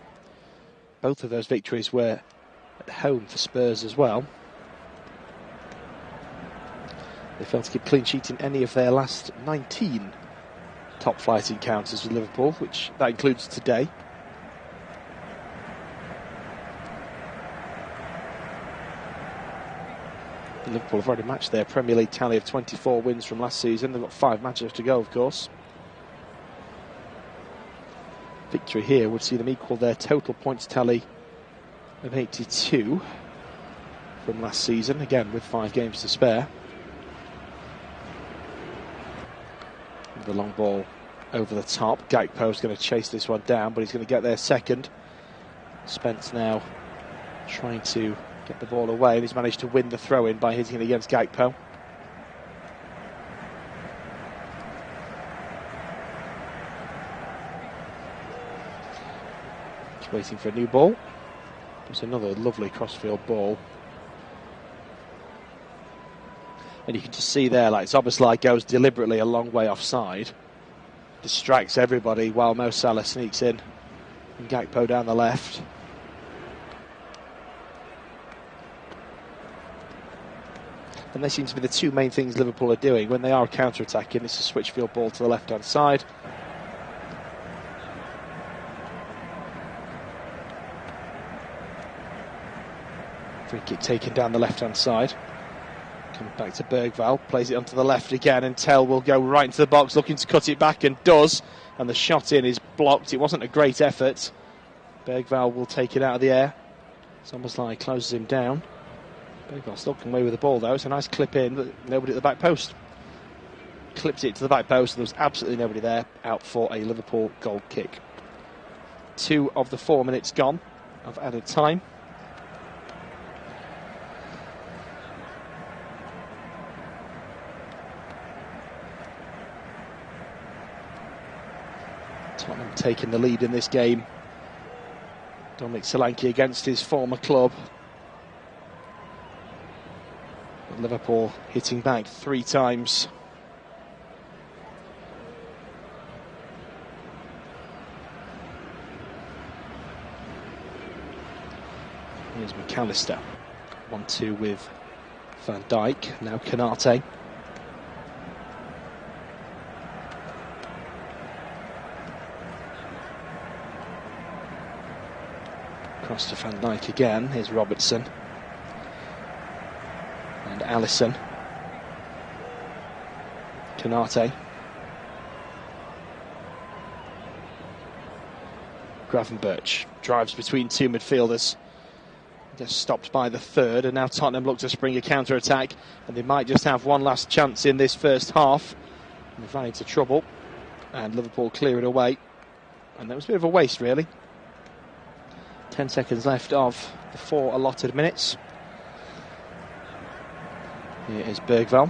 Both of those victories were at home for Spurs as well. They failed to keep clean sheet in any of their last 19 top flight encounters with Liverpool, which that includes today. Liverpool have already matched their Premier League tally of 24 wins from last season. They've got 5 matches to go, of course. Victory here would see them equal their total points tally of 82 from last season, again with 5 games to spare. The long ball over the top. Gakpo is going to chase this one down, but he's going to get there second. Spence now trying to get the ball away, and he's managed to win the throw-in by hitting it against Gakpo. Just waiting for a new ball. It's another lovely crossfield ball. And you can just see there, like, it's almost like goes deliberately a long way offside. Distracts everybody while Mo Salah sneaks in. And Gakpo down the left. And they seem to be the 2 main things Liverpool are doing when they are counter-attacking. It's a switch field ball to the left-hand side. Free kick taken down the left-hand side. Comes back to Bergvall, plays it onto the left again, and Tell will go right into the box, looking to cut it back, and does. And the shot in is blocked. It wasn't a great effort. Bergvall will take it out of the air. It's almost like closes him down. Bergvall still can away with the ball though. It's a nice clip in, but nobody at the back post. Clips it to the back post, and there was absolutely nobody there. Out for a Liverpool goal kick. 2 of the 4 minutes gone of added time. Tottenham taking the lead in this game. Dominic Solanke against his former club. But Liverpool hitting back 3 times. Here's McAllister. 1-2 with Van Dijk. Now Canate. Across to Van Dijk again. Here's Robertson. And Alisson. Canate. Gravenberch drives between 2 midfielders. Gets stopped by the third, and now Tottenham look to spring a counter-attack, and they might just have one last chance in this first half. And they've run into trouble, and Liverpool clear it away. And that was a bit of a waste, really. 10 seconds left of the 4 allotted minutes. Here is Bergvall.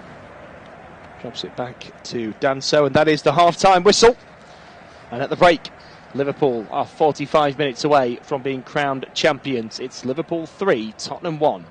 Drops it back to Danso, and that is the half-time whistle. And at the break, Liverpool are 45 minutes away from being crowned champions. It's Liverpool 3, Tottenham 1.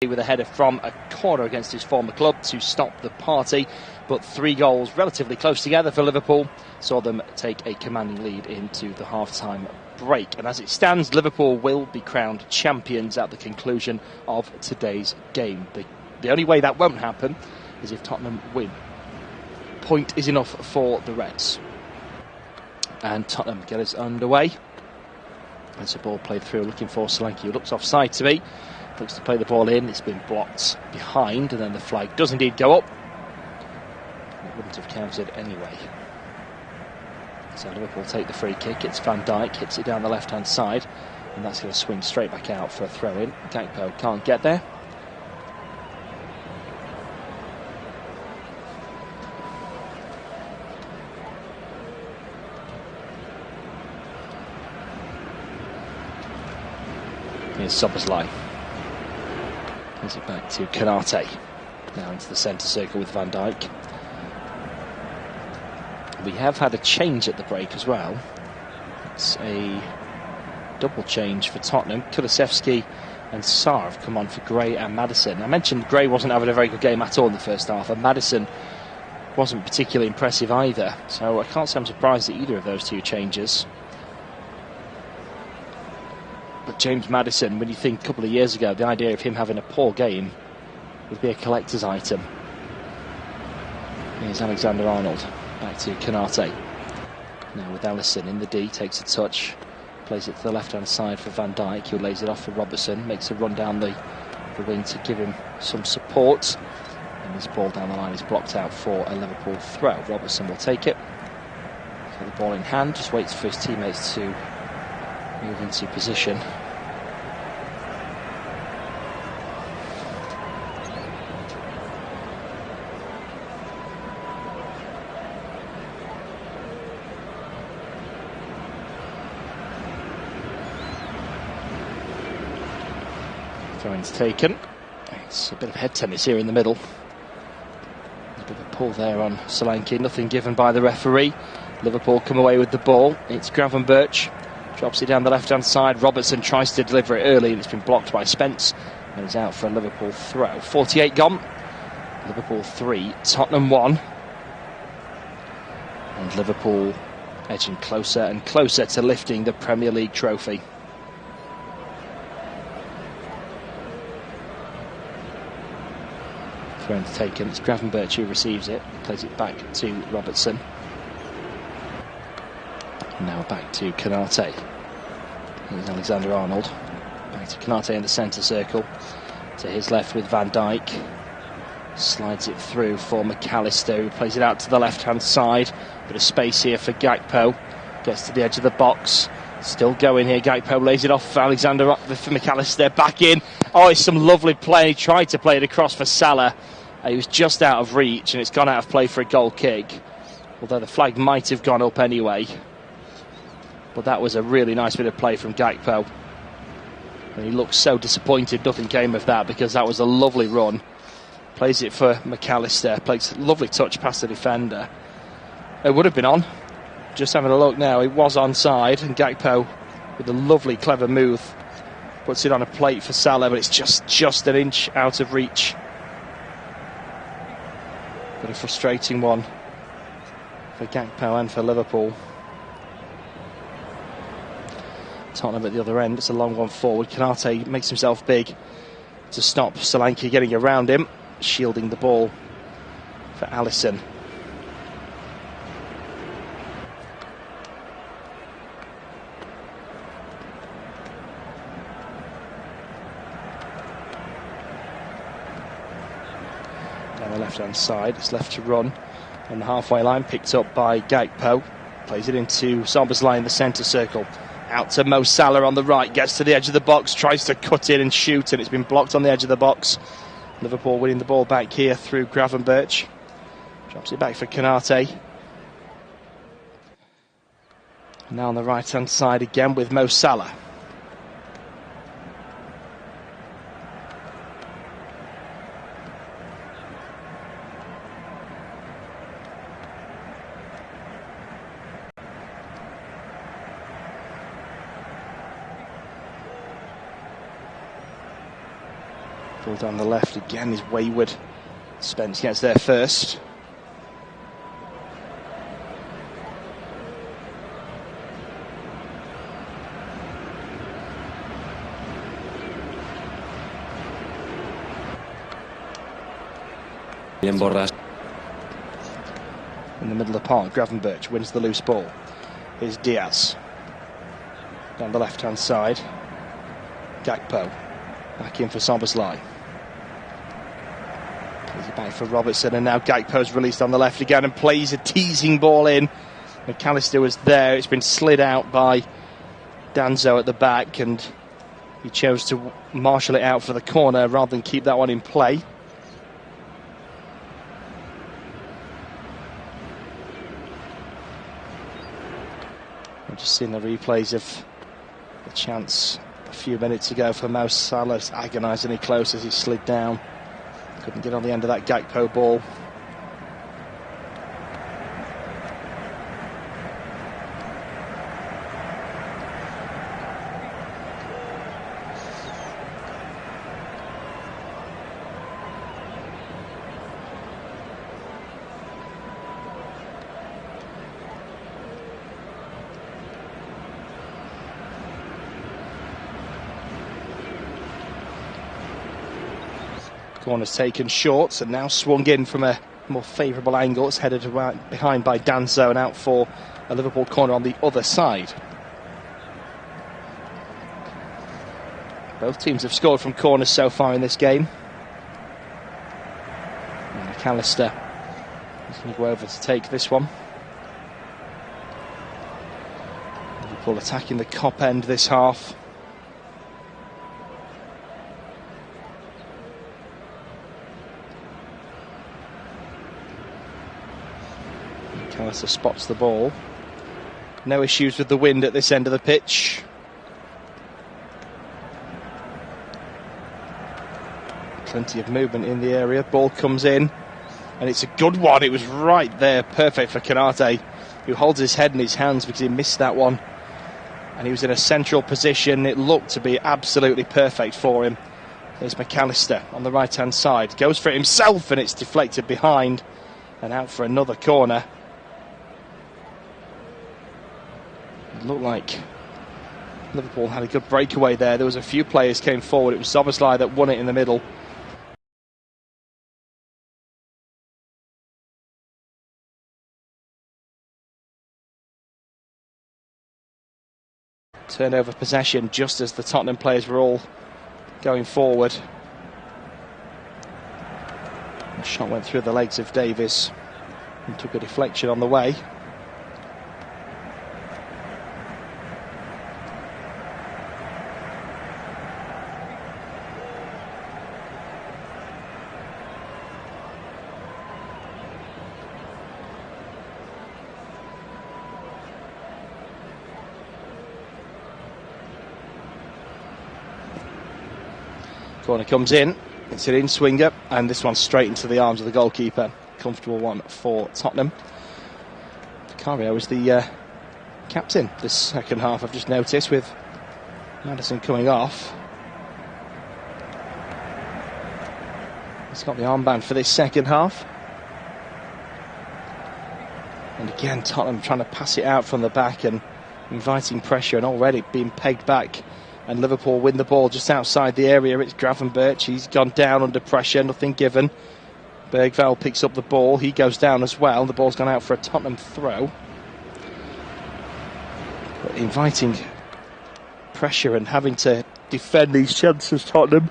with a header from a corner against his former club to stop the party, but 3 goals relatively close together for Liverpool saw them take a commanding lead into the half-time break. And as it stands, Liverpool will be crowned champions at the conclusion of today's game. The only way that won't happen is if Tottenham win. Point is enough for the Reds. And Tottenham get us underway. There's a ball played through, looking for Solanke, who looks offside to me. Looks to play the ball in, it's been blocked behind, and then the flag does indeed go up. It wouldn't have counted anyway. So Liverpool take the free kick, it's Van Dijk, hits it down the left-hand side, and that's going to swing straight back out for a throw-in. Gakpo can't get there. Here's Szoboszlai. Gives it back to Konate. Now into the centre circle with Van Dijk. We have had a change at the break as well. It's a double change for Tottenham. Kulusevski and Sarr have come on for Gray and Maddison. I mentioned Gray wasn't having a very good game at all in the first half, and Maddison wasn't particularly impressive either. So I can't say I'm surprised at either of those 2 changes. But James Maddison, when you think a couple of years ago, the idea of him having a poor game would be a collector's item. Here's Alexander-Arnold, back to Konate. Now with Alisson in the D, takes a touch, plays it to the left-hand side for Van Dijk, who lays it off for Robertson, makes a run down the wing to give him some support. And his ball down the line is blocked out for a Liverpool throw. Robertson will take it. So the ball in hand, just waits for his teammates to move into position. Throw-in's taken. It's a bit of head tennis here in the middle. A bit of a pull there on Solanke, nothing given by the referee. Liverpool come away with the ball. It's Gravenberch. Drops it down the left-hand side. Robertson tries to deliver it early, and it's been blocked by Spence. And he's out for a Liverpool throw. 48 gone. Liverpool 3, Tottenham 1. And Liverpool edging closer and closer to lifting the Premier League trophy. Throw-in's taken. It's Gravenberch who receives it. Plays it back to Robertson. Now back to Konate. Here's Alexander-Arnold. Back to Konate in the centre circle. To his left with Van Dijk. Slides it through for McAllister, who plays it out to the left-hand side. Bit of space here for Gakpo. Gets to the edge of the box. Still going here. Gakpo lays it off for for McAllister. Back in. Oh, it's some lovely play. He tried to play it across for Salah. He was just out of reach, and it's gone out of play for a goal kick. Although the flag might have gone up anyway. But that was a really nice bit of play from Gakpo. And he looked so disappointed nothing came of that, because that was a lovely run. Plays it for McAllister. Plays a lovely touch past the defender. It would have been on. Just having a look now, it was onside, and Gakpo, with a lovely, clever move, puts it on a plate for Salah, but it's just an inch out of reach. But a frustrating one for Gakpo and for Liverpool. Tottenham at the other end, it's a long one forward. Konate makes himself big to stop Solanke getting around him, shielding the ball for Alisson. Down the left-hand side, it's left to run on the halfway line, picked up by Gakpo. Plays it into Szoboszlai in the centre circle. Out to Mo Salah on the right, gets to the edge of the box, tries to cut in and shoot, and it's been blocked on the edge of the box. Liverpool winning the ball back here through Gravenberch. Drops it back for Konate. Now on the right-hand side again with Mo Salah. Ball down the left again is wayward. Spence gets there first. In the middle of the park, Gravenberch wins the loose ball. Here's Diaz. Down the left-hand side. Gakpo. Back in for Szoboszlai. Plays it back for Robertson, and now Gakpo's released on the left again and plays a teasing ball in. McAllister was there. It's been slid out by Danso at the back, and he chose to marshal it out for the corner rather than keep that one in play. I've just seen the replays of the chance a few minutes ago for Mo Salah, agonisingly close as he slid down. Couldn't get on the end of that Gakpo ball. Corner's taken short and now swung in from a more favourable angle. It's headed behind by Danso and out for a Liverpool corner on the other side. Both teams have scored from corners so far in this game. And McAllister is going to go over to take this one. Liverpool attacking the Kop end this half. McAllister spots the ball. No issues with the wind at this end of the pitch. Plenty of movement in the area. Ball comes in, and it's a good one. It was right there, perfect for Konate, who holds his head in his hands because he missed that one. And he was in a central position. It looked to be absolutely perfect for him. There's McAllister on the right-hand side. Goes for it himself, and it's deflected behind and out for another corner. It looked like Liverpool had a good breakaway there. There was a few players came forward. It was Szoboszlai that won it in the middle. Turnover possession just as the Tottenham players were all going forward. The shot went through the legs of Davies and took a deflection on the way. Corner comes in, it's an in-swinger, and this one straight into the arms of the goalkeeper. Comfortable one for Tottenham. Vicario is the captain this second half, I've just noticed, with Maddison coming off. He's got the armband for this second half. And again, Tottenham trying to pass it out from the back and inviting pressure, and already being pegged back. And Liverpool win the ball just outside the area. It's Gravenberch. He's gone down under pressure, nothing given. Bergvall picks up the ball. He goes down as well. The ball's gone out for a Tottenham throw. But inviting pressure and having to defend these chances, Tottenham.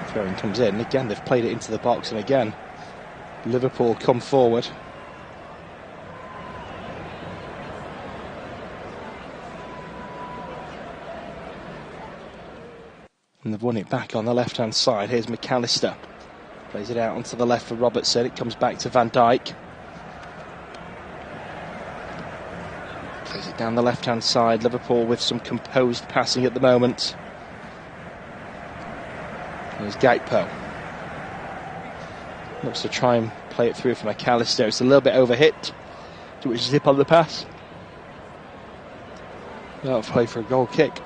Throwing comes in. Again, they've played it into the box, and again, Liverpool come forward. And they've won it back on the left-hand side. Here's McAllister. Plays it out onto the left for Robertson. It comes back to Van Dijk. Plays it down the left-hand side. Liverpool with some composed passing at the moment. There's Gakpo. Looks to try and play it through for McAllister. It's a little bit overhit. To which zip on the pass. That'll play for a goal kick.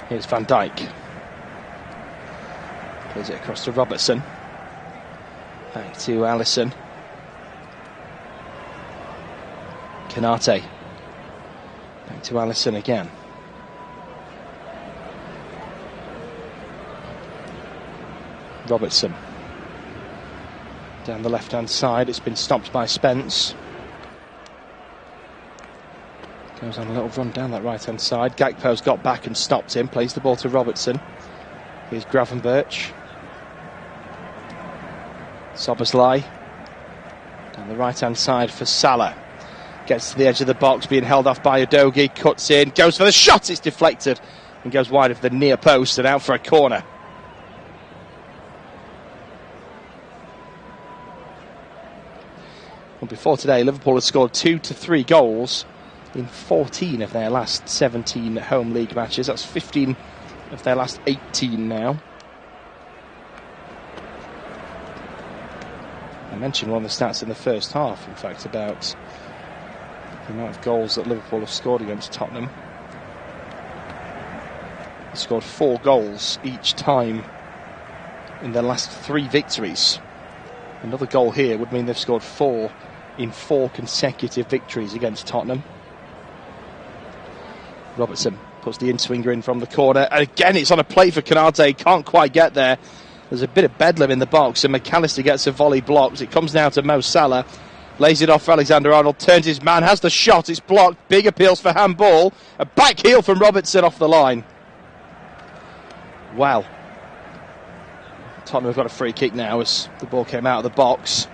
Here's Van Dijk. Plays it across to Robertson. Back to Alisson. Canate. Back to Alisson again. Robertson. Down the left-hand side. It's been stopped by Spence. Goes on a little run down that right-hand side. Gakpo's got back and stopped him. Plays the ball to Robertson. Here's Gravenberch. Szoboszlai. Down the right-hand side for Salah. Gets to the edge of the box, being held off by Udogie. Cuts in, goes for the shot. It's deflected and goes wide of the near post and out for a corner. Well, before today, Liverpool had scored 2 to 3 goals in 14 of their last 17 home league matches. That's 15 of their last 18 now. I mentioned one of the stats in the first half, in fact, about the amount of goals that Liverpool have scored against Tottenham. They scored 4 goals each time in their last 3 victories. Another goal here would mean they've scored 4 in 4 consecutive victories against Tottenham. Robertson puts the in-swinger in from the corner, and again it's on a play for Canate. Can't quite get there. There's a bit of bedlam in the box, and McAllister gets a volley blocked. It comes now to Mo Salah, lays it off for Alexander-Arnold, turns his man, has the shot, it's blocked. Big appeals for handball. A back heel from Robertson off the line. Wow. Tottenham have got a free kick now as the ball came out of the box.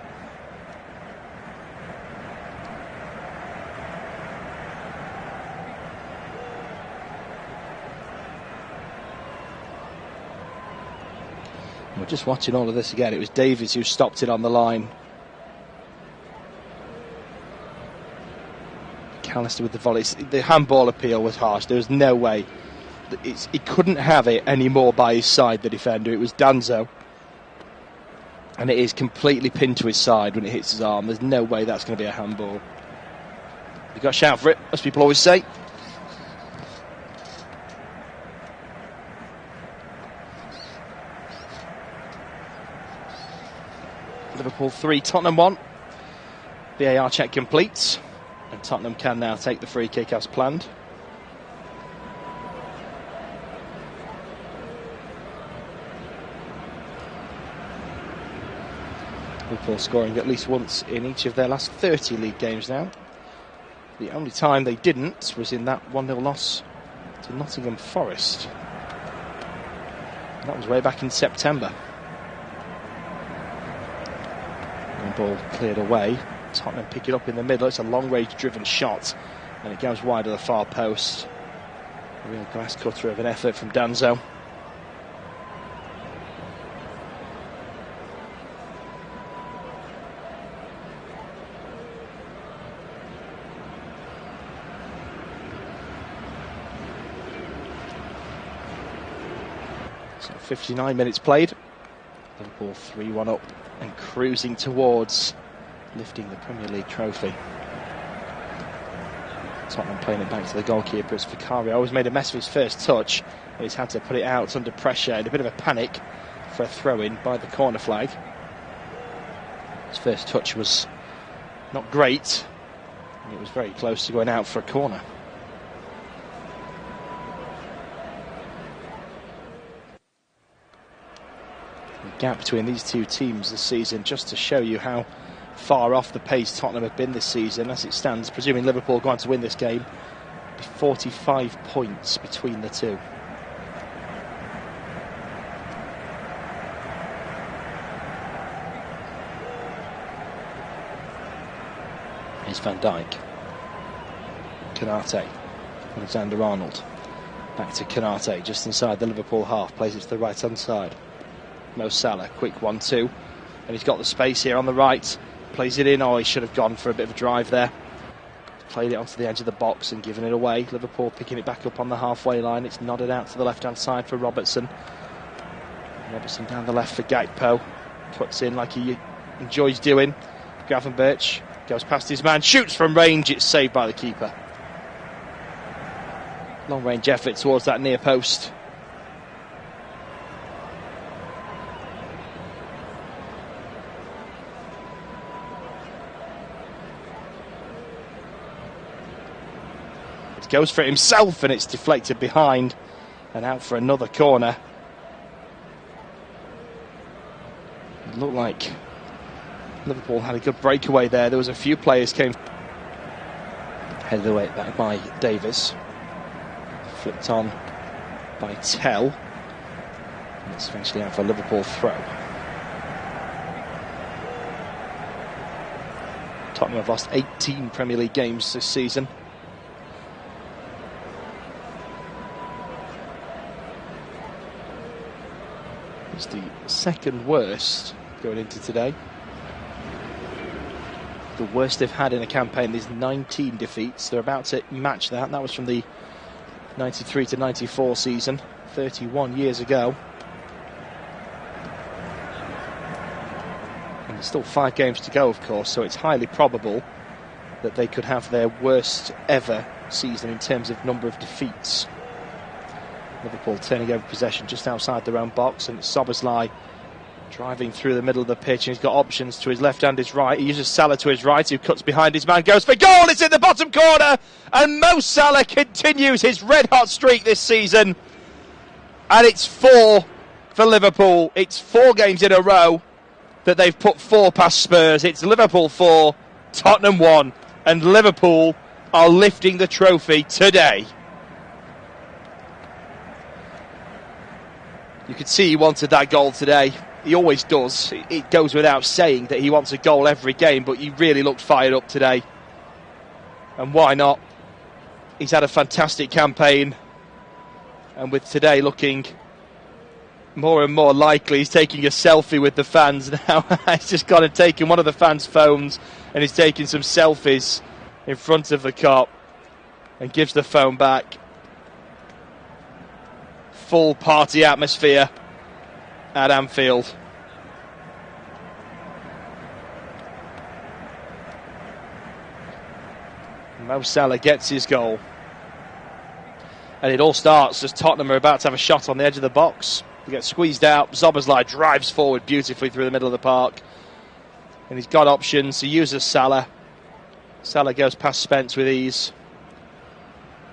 We're just watching all of this again. It was Davies who stopped it on the line. McAllister with the volleys. The handball appeal was harsh. There was no way. He couldn't have it any more by his side, the defender. It was Danzo. And it is completely pinned to his side when it hits his arm. There's no way that's going to be a handball. You've got to shout for it, as people always say. Liverpool 3, Tottenham 1. VAR check complete. And Tottenham can now take the free kick as planned. Liverpool scoring at least once in each of their last 30 league games now. The only time they didn't was in that 1-0 loss to Nottingham Forest. And that was way back in September. Ball cleared away. Tottenham pick it up in the middle. It's a long range driven shot and it goes wide of the far post. A real glass cutter of an effort from Danzo. So 59 minutes played. Liverpool 3-1 up and cruising towards lifting the Premier League trophy. Tottenham playing it back to the goalkeeper as Vicario always made a mess of his first touch. He's had to put it out under pressure in a bit of a panic for a throw-in by the corner flag. His first touch was not great, and it was very close to going out for a corner. The gap between these two teams this season, just to show you how far off the pace Tottenham have been this season. As it stands, presuming Liverpool go on to win this game, 45 points between the two. Here's Van Dijk. Canate. Alexander-Arnold. Back to Konate, just inside the Liverpool half. Plays it to the right-hand side. Mo Salah, quick 1-2. And he's got the space here on the right. Plays it in. Oh, he should have gone for a bit of a drive there. Played it onto the edge of the box and given it away. Liverpool picking it back up on the halfway line. It's nodded out to the left-hand side for Robertson. Robertson down the left for Gakpo. Puts in like he enjoys doing. Gravenberch goes past his man. Shoots from range. It's saved by the keeper. Long-range effort towards that near post. It goes for it himself and it's deflected behind and out for another corner. It looked like Liverpool had a good breakaway there. There was a few players came headed away back by Davies. Flipped on by Tell. And it's eventually out for a Liverpool throw. Tottenham have lost 18 Premier League games this season. It's the second worst going into today. The worst they've had in a campaign is 19 defeats. They're about to match that. That was from the 93 to 94 season, 31 years ago. And there's still 5 games to go, of course, so it's highly probable that they could have their worst ever season in terms of number of defeats. Liverpool turning over possession just outside their own box, and it's Szoboszlai driving through the middle of the pitch, and he's got options to his left and his right. He uses Salah to his right, who cuts behind his man, goes for goal. It's in the bottom corner, and Mo Salah continues his red-hot streak this season, and it's 4 for Liverpool. It's 4 games in a row that they've put 4 past Spurs. It's Liverpool 4, Tottenham 1, and Liverpool are lifting the trophy today. You could see he wanted that goal today. He always does. It goes without saying that he wants a goal every game, but he really looked fired up today. And why not? He's had a fantastic campaign. And with today looking more and more likely, he's taking a selfie with the fans now. He's just gone and taken one of the fans' phones and he's taking some selfies in front of the Kop and gives the phone back. Full party atmosphere at Anfield. Mo Salah gets his goal. And it all starts as Tottenham are about to have a shot on the edge of the box. They get squeezed out. Szoboszlai drives forward beautifully through the middle of the park. And he's got options. He uses Salah. Salah goes past Spence with ease.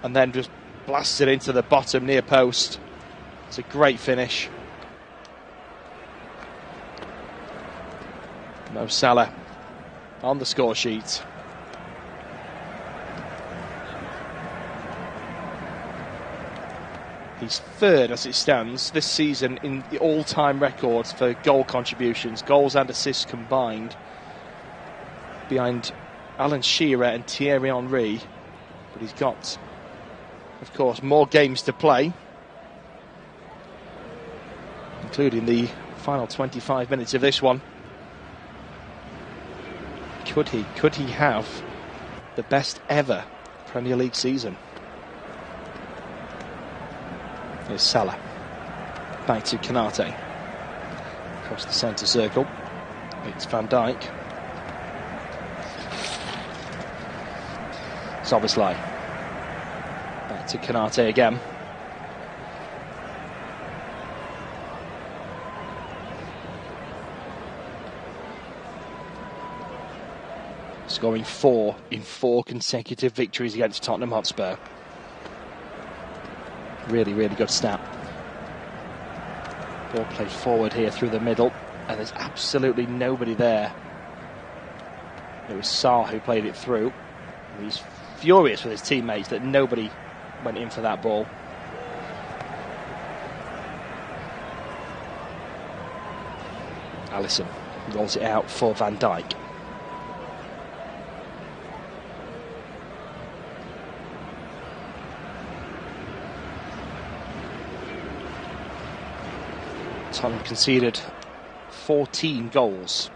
And then just blasts it into the bottom near post. It's a great finish. Mo Salah on the score sheet. He's third as it stands this season in the all-time records for goal contributions, goals and assists combined, behind Alan Shearer and Thierry Henry. But he's got, of course, more games to play, including the final 25 minutes of this one. Could he have the best ever Premier League season? Here's Salah. Back to Konate. Across the centre circle. It's Van Dijk. Szoboszlai. Back to Konate again. Scoring 4 in 4 consecutive victories against Tottenham Hotspur. Really, really good stat. Ball played forward here through the middle, and there's absolutely nobody there. It was Salah who played it through. He's furious with his teammates that nobody went in for that ball. Alisson rolls it out for Van Dijk. Tottenham conceded 14 goals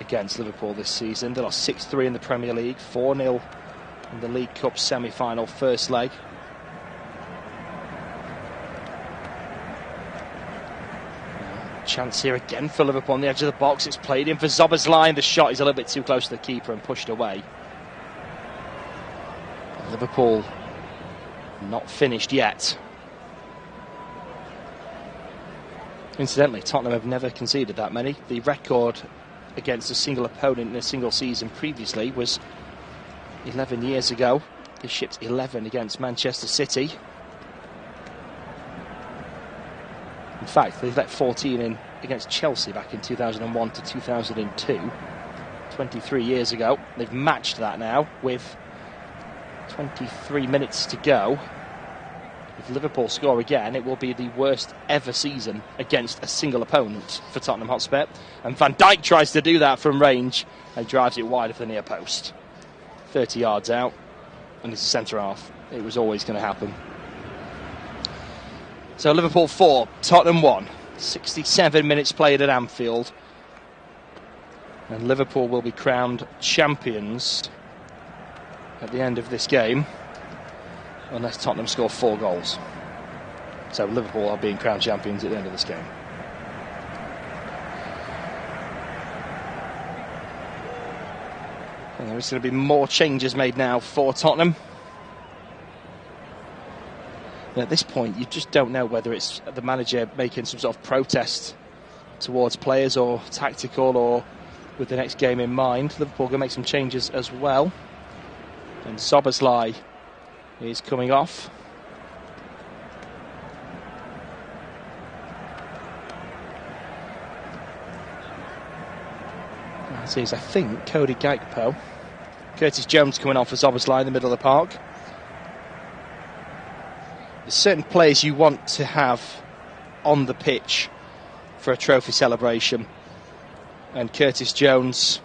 against Liverpool this season. They lost 6-3 in the Premier League, 4-0 in the League Cup semi-final first leg. Chance here again for Liverpool on the edge of the box. It's played in for Szoboszlai. The shot is a little bit too close to the keeper and pushed away. Liverpool not finished yet. Incidentally, Tottenham have never conceded that many. The record against a single opponent in a single season previously was 11 years ago. They shipped 11 against Manchester City. In fact, they let 14 in against Chelsea back in 2001 to 2002, 23 years ago. They've matched that now with 23 minutes to go. If Liverpool score again, it will be the worst ever season against a single opponent for Tottenham Hotspur. And Van Dijk tries to do that from range and drives it wide of the near post. 30 yards out, and it's a centre half. It was always going to happen. So Liverpool 4, Tottenham 1. 67 minutes played at Anfield. And Liverpool will be crowned champions at the end of this game, unless Tottenham score 4 goals. So Liverpool are being crowned champions at the end of this game. And there is going to be more changes made now for Tottenham. And at this point, you just don't know whether it's the manager making some sort of protest towards players, or tactical, or with the next game in mind. Liverpool going to make some changes as well. And Szoboszlai is coming off. That is, I think, Cody Gakpo. Curtis Jones coming on for Szoboszlai in the middle of the park. There's certain players you want to have on the pitch for a trophy celebration. And Curtis Jones,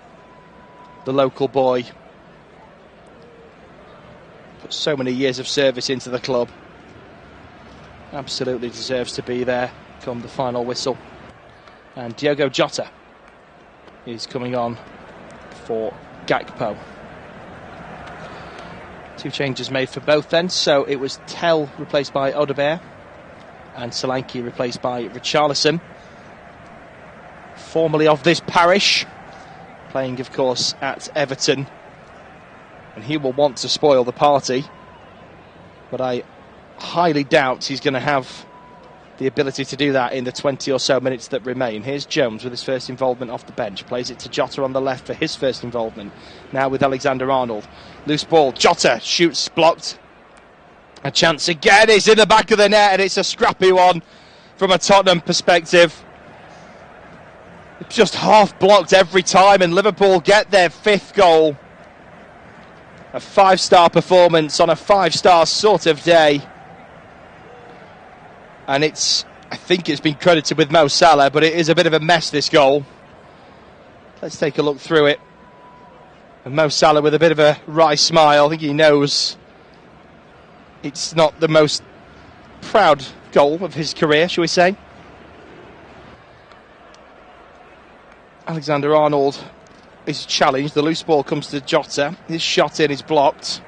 the local boy, put so many years of service into the club. Absolutely deserves to be there come the final whistle. And Diogo Jota is coming on for Gakpo. 2 changes made for both then. So it was Tell replaced by Odegaard and Solanke replaced by Richarlison. Formerly of this parish, playing of course at Everton. And he will want to spoil the party, but I highly doubt he's going to have the ability to do that in the 20 or so minutes that remain. Here's Jones with his first involvement off the bench. Plays it to Jota on the left for his first involvement. Now with Alexander-Arnold. Loose ball. Jota shoots, blocked. A chance again. It's in the back of the net, and it's a scrappy one from a Tottenham perspective. It's just half blocked every time, and Liverpool get their 5th goal. A 5-star performance on a 5-star sort of day. And I think it's been credited with Mo Salah, but it is a bit of a mess, this goal. Let's take a look through it. And Mo Salah with a bit of a wry smile. I think he knows it's not the most proud goal of his career, shall we say. Alexander-Arnold is challenged. The loose ball comes to Jota. His shot in is blocked.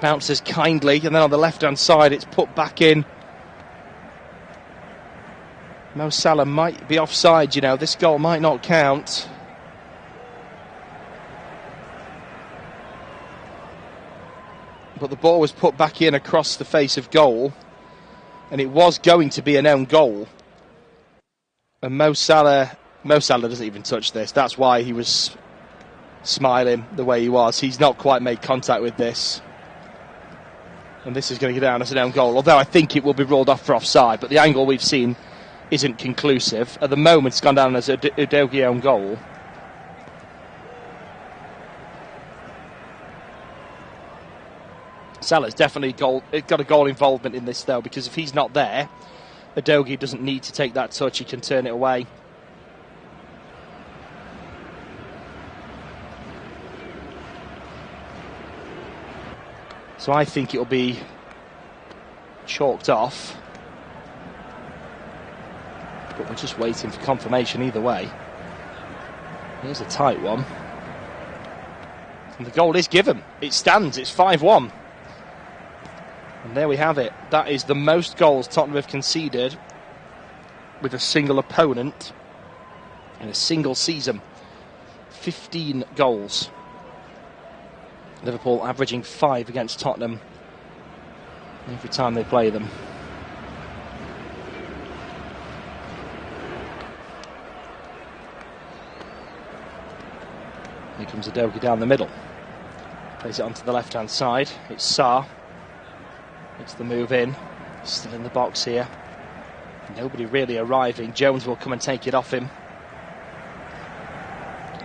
Bounces kindly, and then on the left-hand side it's put back in. Mo Salah might be offside, you know. This goal might not count. But the ball was put back in across the face of goal, and it was going to be an own goal. And Mo Salah doesn't even touch this. That's why he was smiling the way he was. He's not quite made contact with this. And this is going to go down as an own goal, although I think it will be ruled off for offside. But the angle we've seen isn't conclusive. At the moment, it's gone down as a Udogie own goal. Salah's definitely got a goal involvement in this, though, because if he's not there, Udogie doesn't need to take that touch. He can turn it away. So I think it'll be chalked off. But we're just waiting for confirmation either way. Here's a tight one. And the goal is given. It stands. It's 5-1. And there we have it. That is the most goals Tottenham have conceded with a single opponent in a single season. 15 goals. Liverpool averaging 5 against Tottenham every time they play them. Here comes Adelgi down the middle. Plays it onto the left-hand side. It's Salah. It's the move in. Still in the box here. Nobody really arriving. Jones will come and take it off him.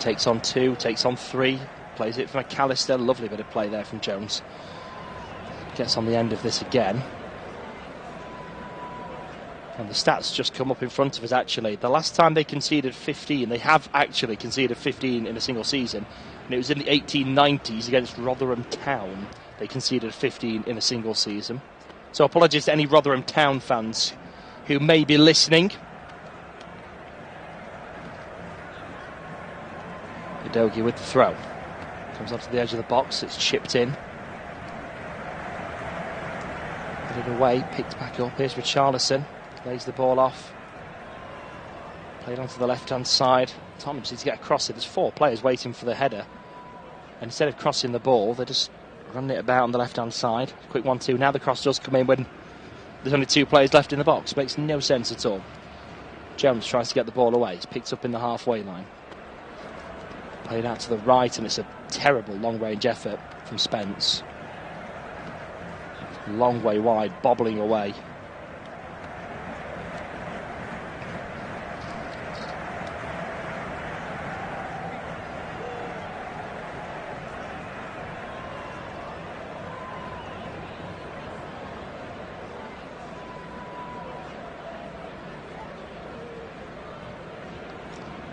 Takes on 2, takes on 3. Plays it for McAllister. Lovely bit of play there from Jones. Gets on the end of this again. And the stats just come up in front of us actually. The last time they conceded 15, they have actually conceded 15 in a single season. And it was in the 1890s against Rotherham Town. They conceded 15 in a single season. So apologies to any Rotherham Town fans who may be listening. Udogie with the throw. Comes onto the edge of the box, it's chipped in. Put it away, picked back up. Here's Richarlison. Lays the ball off. Played onto the left-hand side. Tottenham needs to get across it. There's 4 players waiting for the header. And instead of crossing the ball, they're just running it about on the left-hand side. Quick 1-2. Now the cross does come in when there's only 2 players left in the box. Makes no sense at all. Jones tries to get the ball away. It's picked up in the halfway line. Played out to the right, and it's a terrible long-range effort from Spence. Long way wide, bobbling away.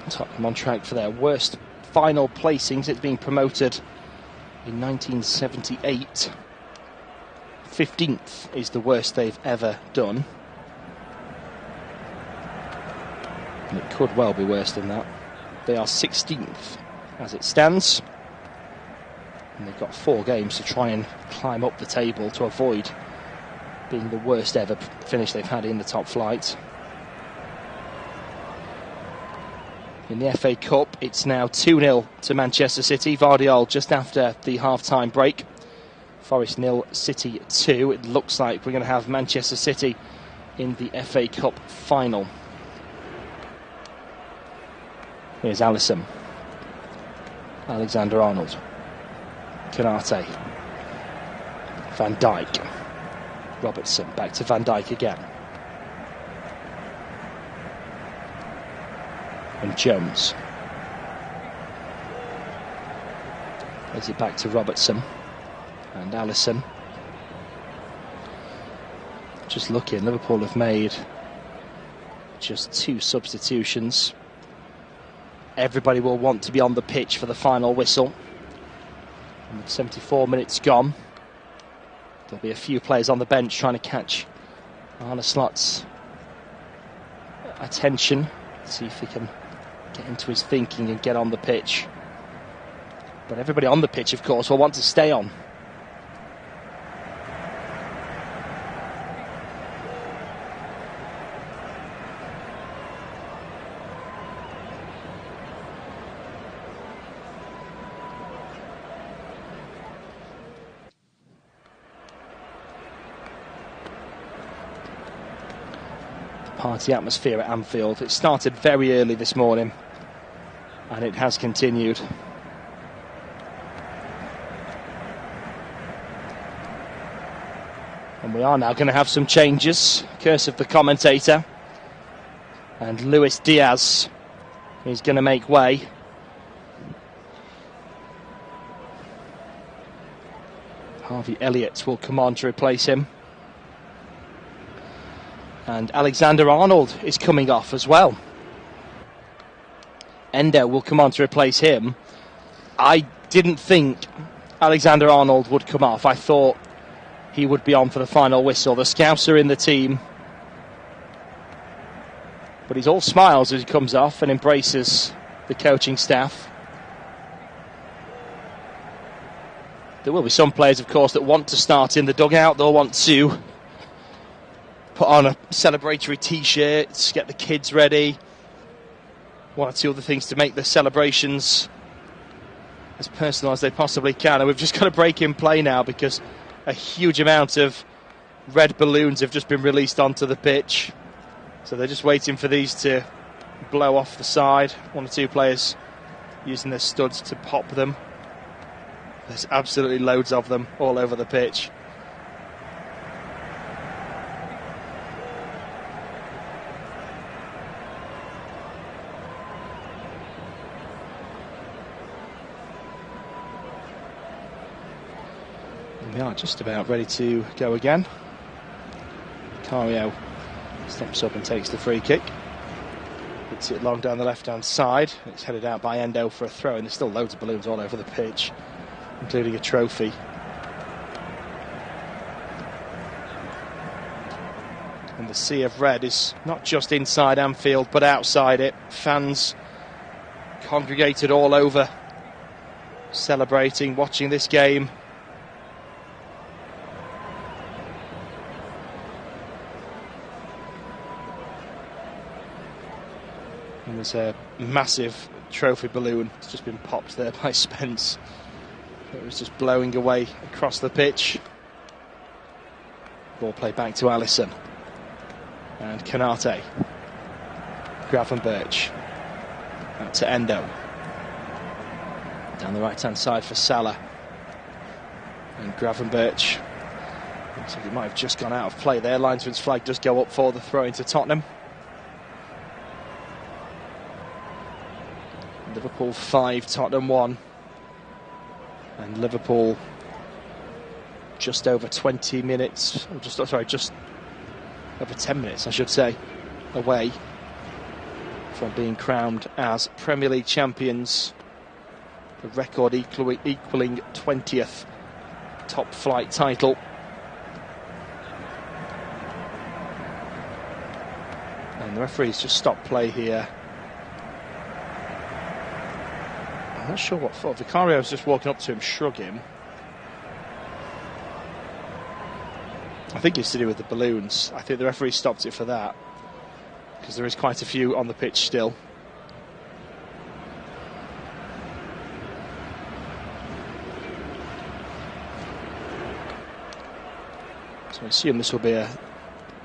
Tottenham on track for their worst final placing since being promoted in 1978. 15th is the worst they've ever done. And it could well be worse than that. They are 16th as it stands. And they've got 4 games to try and climb up the table to avoid being the worst ever finish they've had in the top flight. In the FA Cup, it's now 2-0 to Manchester City. Vardiol just after the half-time break. Forest 0, City 2. It looks like we're going to have Manchester City in the FA Cup final. Here's Alisson. Alexander-Arnold. Konate. Van Dijk. Robertson. Back to Van Dijk again. And Jones. Plays it back to Robertson. And Alisson. Just looking, Liverpool have made just 2 substitutions. Everybody will want to be on the pitch for the final whistle. And with 74 minutes gone, there'll be a few players on the bench trying to catch Arne Slot's attention. See if he can get into his thinking and get on the pitch. But everybody on the pitch, of course, will want to stay on. Party atmosphere at Anfield. It started very early this morning and it has continued. And we are now going to have some changes. Curse of the commentator. And Luis Diaz is going to make way. Harvey Elliott will come on to replace him. And Alexander-Arnold is coming off as well. Endo will come on to replace him. I didn't think Alexander-Arnold would come off. I thought he would be on for the final whistle. The Scouser in the team But he's all smiles as he comes off and embraces the coaching staff. There will be some players, of course, that want to start in the dugout. They'll want to put on a celebratory t-shirt, get the kids ready. One or two other things to make the celebrations as personal as they possibly can. And we've just got a break in play now because a huge amount of red balloons have just been released onto the pitch. So they're just waiting for these to blow off the side. One or two players using their studs to pop them. There's absolutely loads of them all over the pitch. And we are just about ready to go again. Cario steps up and takes the free kick. Hits it long down the left-hand side. It's headed out by Endo for a throw, and there's still loads of balloons all over the pitch, including a trophy. And the sea of red is not just inside Anfield, but outside it. Fans congregated all over, celebrating, watching this game. And there's a massive trophy balloon that's just been popped there by Spence. It was just blowing away across the pitch. Ball played back to Alisson. And Kanate. Gravenberch. Out to Endo. Down the right-hand side for Salah. And Gravenberch. Looks like he might have just gone out of play there. Linesman's flag does go up for the throw into Tottenham. Liverpool 5, Tottenham 1. And Liverpool just over 20 minutes, just over 10 minutes, I should say, away from being crowned as Premier League champions. The record equalling 20th top flight title. And the referee's just stopped play here. I'm not sure what for. Vicario's just walking up to him, shrug him. I think it's to do with the balloons. I think the referee stopped it for that, because there is quite a few on the pitch still. So I assume this will be an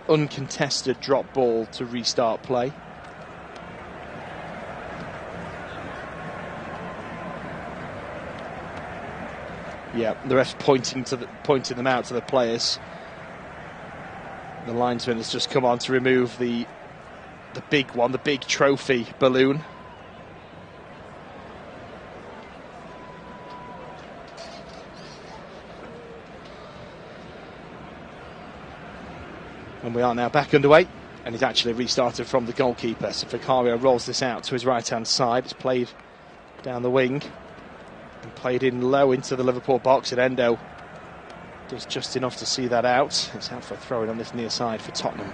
uncontested drop ball to restart play. Yeah, the ref's pointing them out to the players. The linesman has just come on to remove the big one, the big trophy balloon. And we are now back underway, and he's actually restarted from the goalkeeper. So Vicario rolls this out to his right-hand side. It's played down the wing and played in low into the Liverpool box, and Endo does just enough to see that out. It's out for a throw-in on this near side for Tottenham.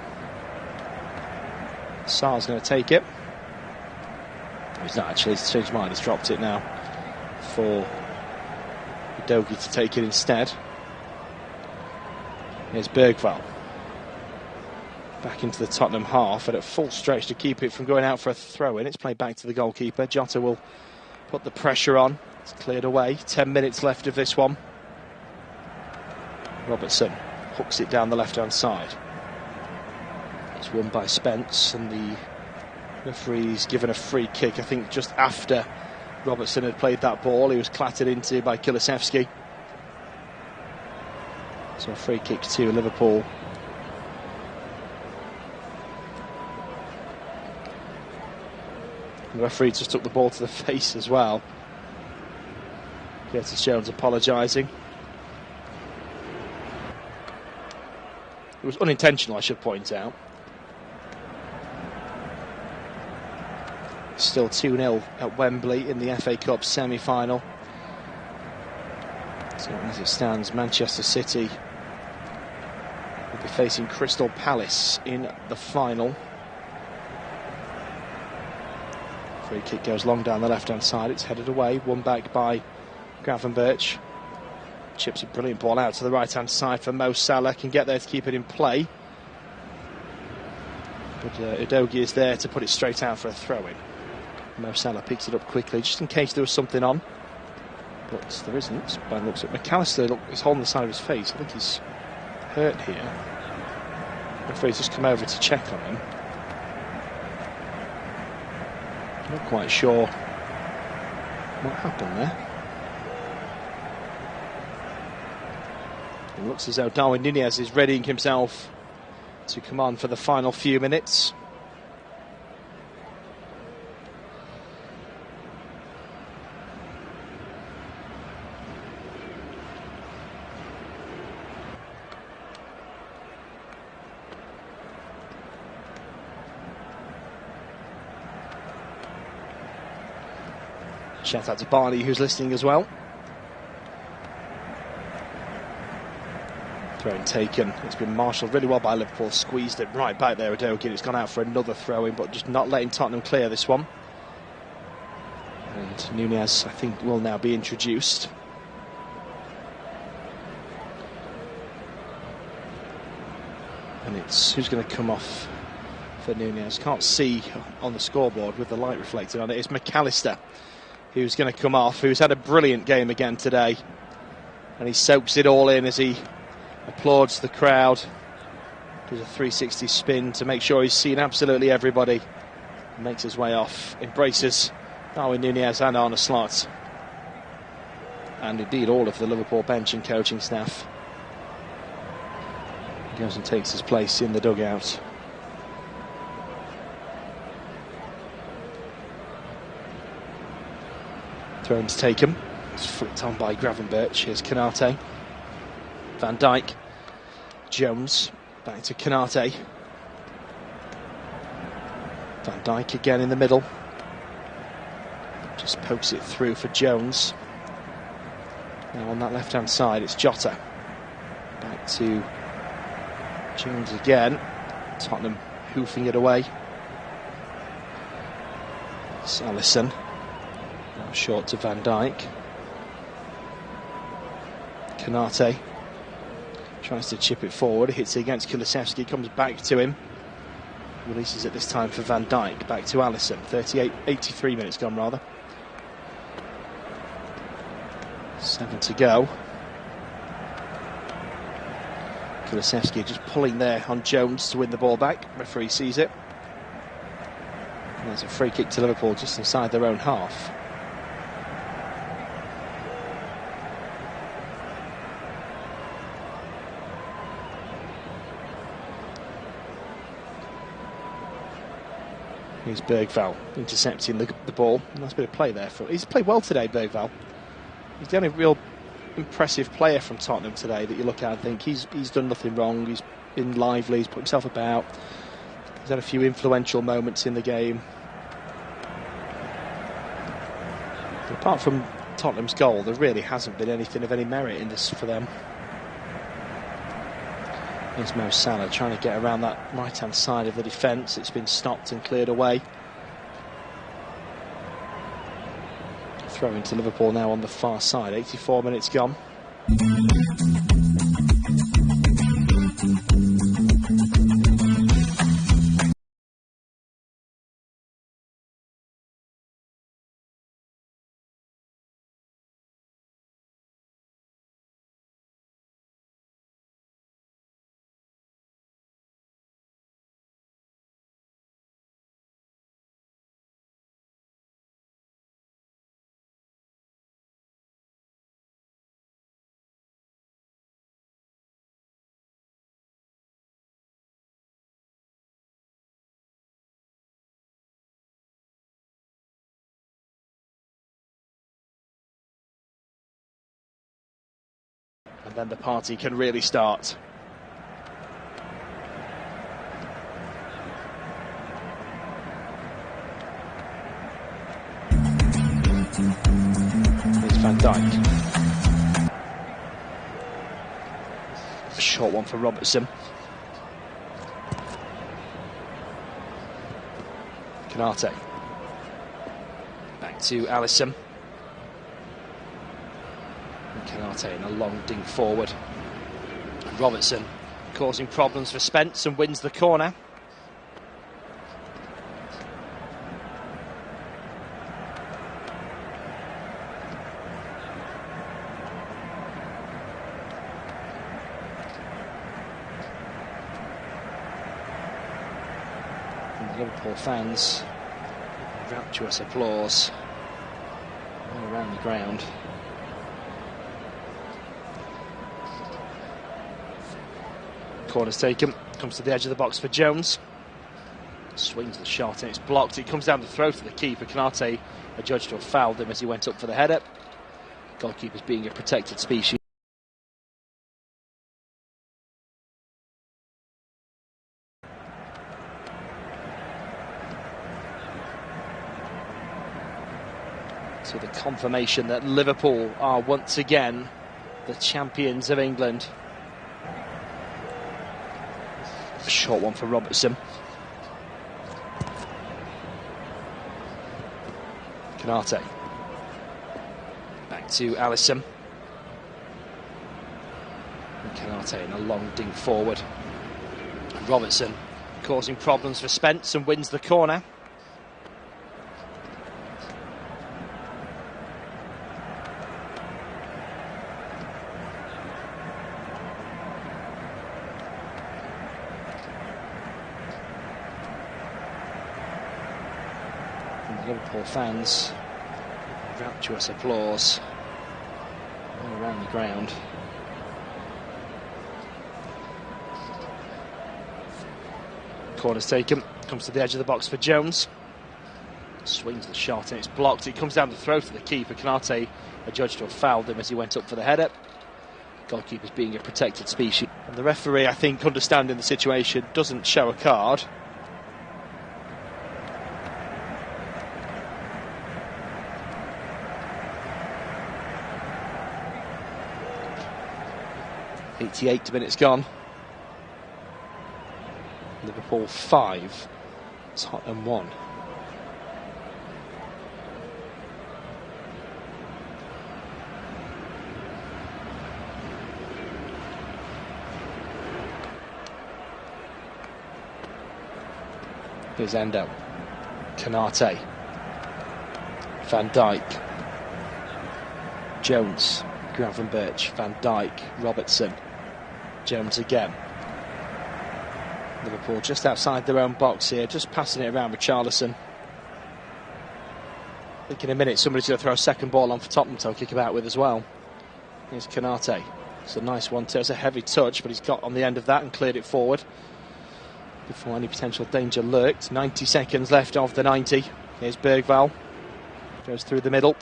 Salah's going to take it. He's not actually, he's changed his mind, he's dropped it now for Udogie to take it instead. Here's Bergvall. Back into the Tottenham half and at full stretch to keep it from going out for a throw-in. It's played back to the goalkeeper. Jota will put the pressure on. It's cleared away. 10 minutes left of this one. Robertson hooks it down the left-hand side. It's won by Spence, and the referee's given a free kick, I think, just after Robertson had played that ball. He was clattered into by Kulusevski. So a free kick to Liverpool. The referee just took the ball to the face as well. Curtis Jones apologising. It was unintentional, I should point out. Still 2-0 at Wembley in the FA Cup semi-final. So as it stands, Manchester City will be facing Crystal Palace in the final. Free kick goes long down the left-hand side. It's headed away, won back by Gravenberch. Chips a brilliant ball out to the right-hand side for Mo Salah. Can get there to keep it in play. But Udogie is there to put it straight out for a throw-in. Mo Salah picks it up quickly, just in case there was something on. But there isn't. By the looks at McAllister, he's holding the side of his face. I think he's hurt here. The referee's just come over to check on him. Not quite sure what happened there. It looks as though Darwin Nunez is readying himself to come on for the final few minutes. Shout out to Barney, who's listening as well. Throw-in taken. It's been marshalled really well by Liverpool. Squeezed it right back there. Udogie. It's gone out for another throw-in, but just not letting Tottenham clear this one. And Nunez, I think, will now be introduced. And it's who's going to come off for Nunez. Can't see on the scoreboard with the light reflected on it. It's McAllister who's going to come off, who's had a brilliant game again today. And he soaks it all in as he applauds the crowd. Does a 360 spin to make sure he's seen absolutely everybody. Makes his way off. Embraces Darwin Nunez and Arne Slot. And indeed all of the Liverpool bench and coaching staff. He goes and takes his place in the dugout. Throw-in's taken. It's flicked on by Gravenberch. Here's Konate. Van Dijk. Jones. Back to Konate. Van Dijk again in the middle. Just pokes it through for Jones. Now on that left-hand side, it's Jota. Back to Jones again. Tottenham hoofing it away. It's Alisson. Now short to Van Dijk. Konate tries to chip it forward, hits it against Kulusevski, comes back to him, releases it this time for Van Dijk, back to Alisson. 83 minutes gone rather. 7 to go. Kulusevski just pulling there on Jones to win the ball back. Referee sees it. And there's a free kick to Liverpool just inside their own half. Here's Bergvall intercepting the ball. Nice bit of play there. He's played well today, Bergvall. He's the only real impressive player from Tottenham today that you look at and think he's done nothing wrong. He's been lively, he's put himself about. He's had a few influential moments in the game. But apart from Tottenham's goal, there really hasn't been anything of any merit in this for them. Here's Mo Salah trying to get around that right-hand side of the defence. It's been stopped and cleared away. Throw into Liverpool now on the far side. 84 minutes gone. And then the party can really start. Here's Van Dijk. A short one for Robertson. Konate. Back to Alisson. Canate in a long dink forward. Robertson causing problems for Spence and wins the corner. And Liverpool fans, rapturous applause all around the ground. Corner's taken, comes to the edge of the box for Jones. Swings the shot and it's blocked. It comes down the throat of the keeper. Canate adjudged to have fouled him as he went up for the header. Goalkeepers being a protected species. So the confirmation that Liverpool are once again the champions of England. A short one for Robertson. Canate. Back to Alisson. And Canate in a long dink forward. Robertson causing problems for Spence and wins the corner. Liverpool fans, rapturous applause all around the ground. Corner's taken, comes to the edge of the box for Jones. Swings the shot and it's blocked. It comes down the throat of the keeper. Canate adjudged to have fouled him as he went up for the header. Goalkeepers being a protected species. And the referee, I think, understanding the situation, doesn't show a card. .88 minutes gone. Liverpool 5, Tottenham 1. Here's Endo. Canate. Van Dijk. Jones. Gravenberch. Van Dijk. Robertson. Jones again. Liverpool just outside their own box here, just passing it around with Richarlison. I think in a minute somebody's going to throw a second ball on for Tottenham to kick about with as well. Here's Canate. It's a nice one too. It's a heavy touch, but he's got on the end of that and cleared it forward before any potential danger lurked. 90 seconds left of the 90. Here's Bergvall. Goes through the middle.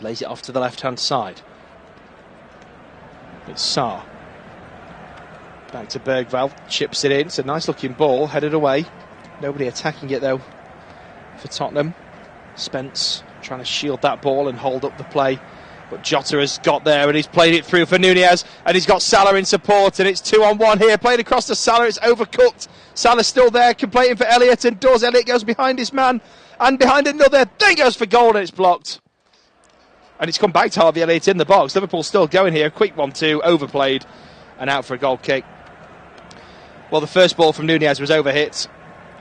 Lays it off to the left-hand side. It's Salah. Back to Bergvall, chips it in. It's a nice looking ball, headed away. Nobody attacking it though for Tottenham. Spence trying to shield that ball and hold up the play. But Jota has got there and he's played it through for Nunez. And he's got Salah in support and it's 2-on-1 here. Played across to Salah, it's overcooked. Salah's still there, completing for Elliott and does. Elliott goes behind his man and behind another. Then goes for goal and it's blocked. And it's come back to Harvey Elliott in the box. Liverpool still going here. Quick 1-2, overplayed and out for a goal kick. Well, the first ball from Nunez was overhit.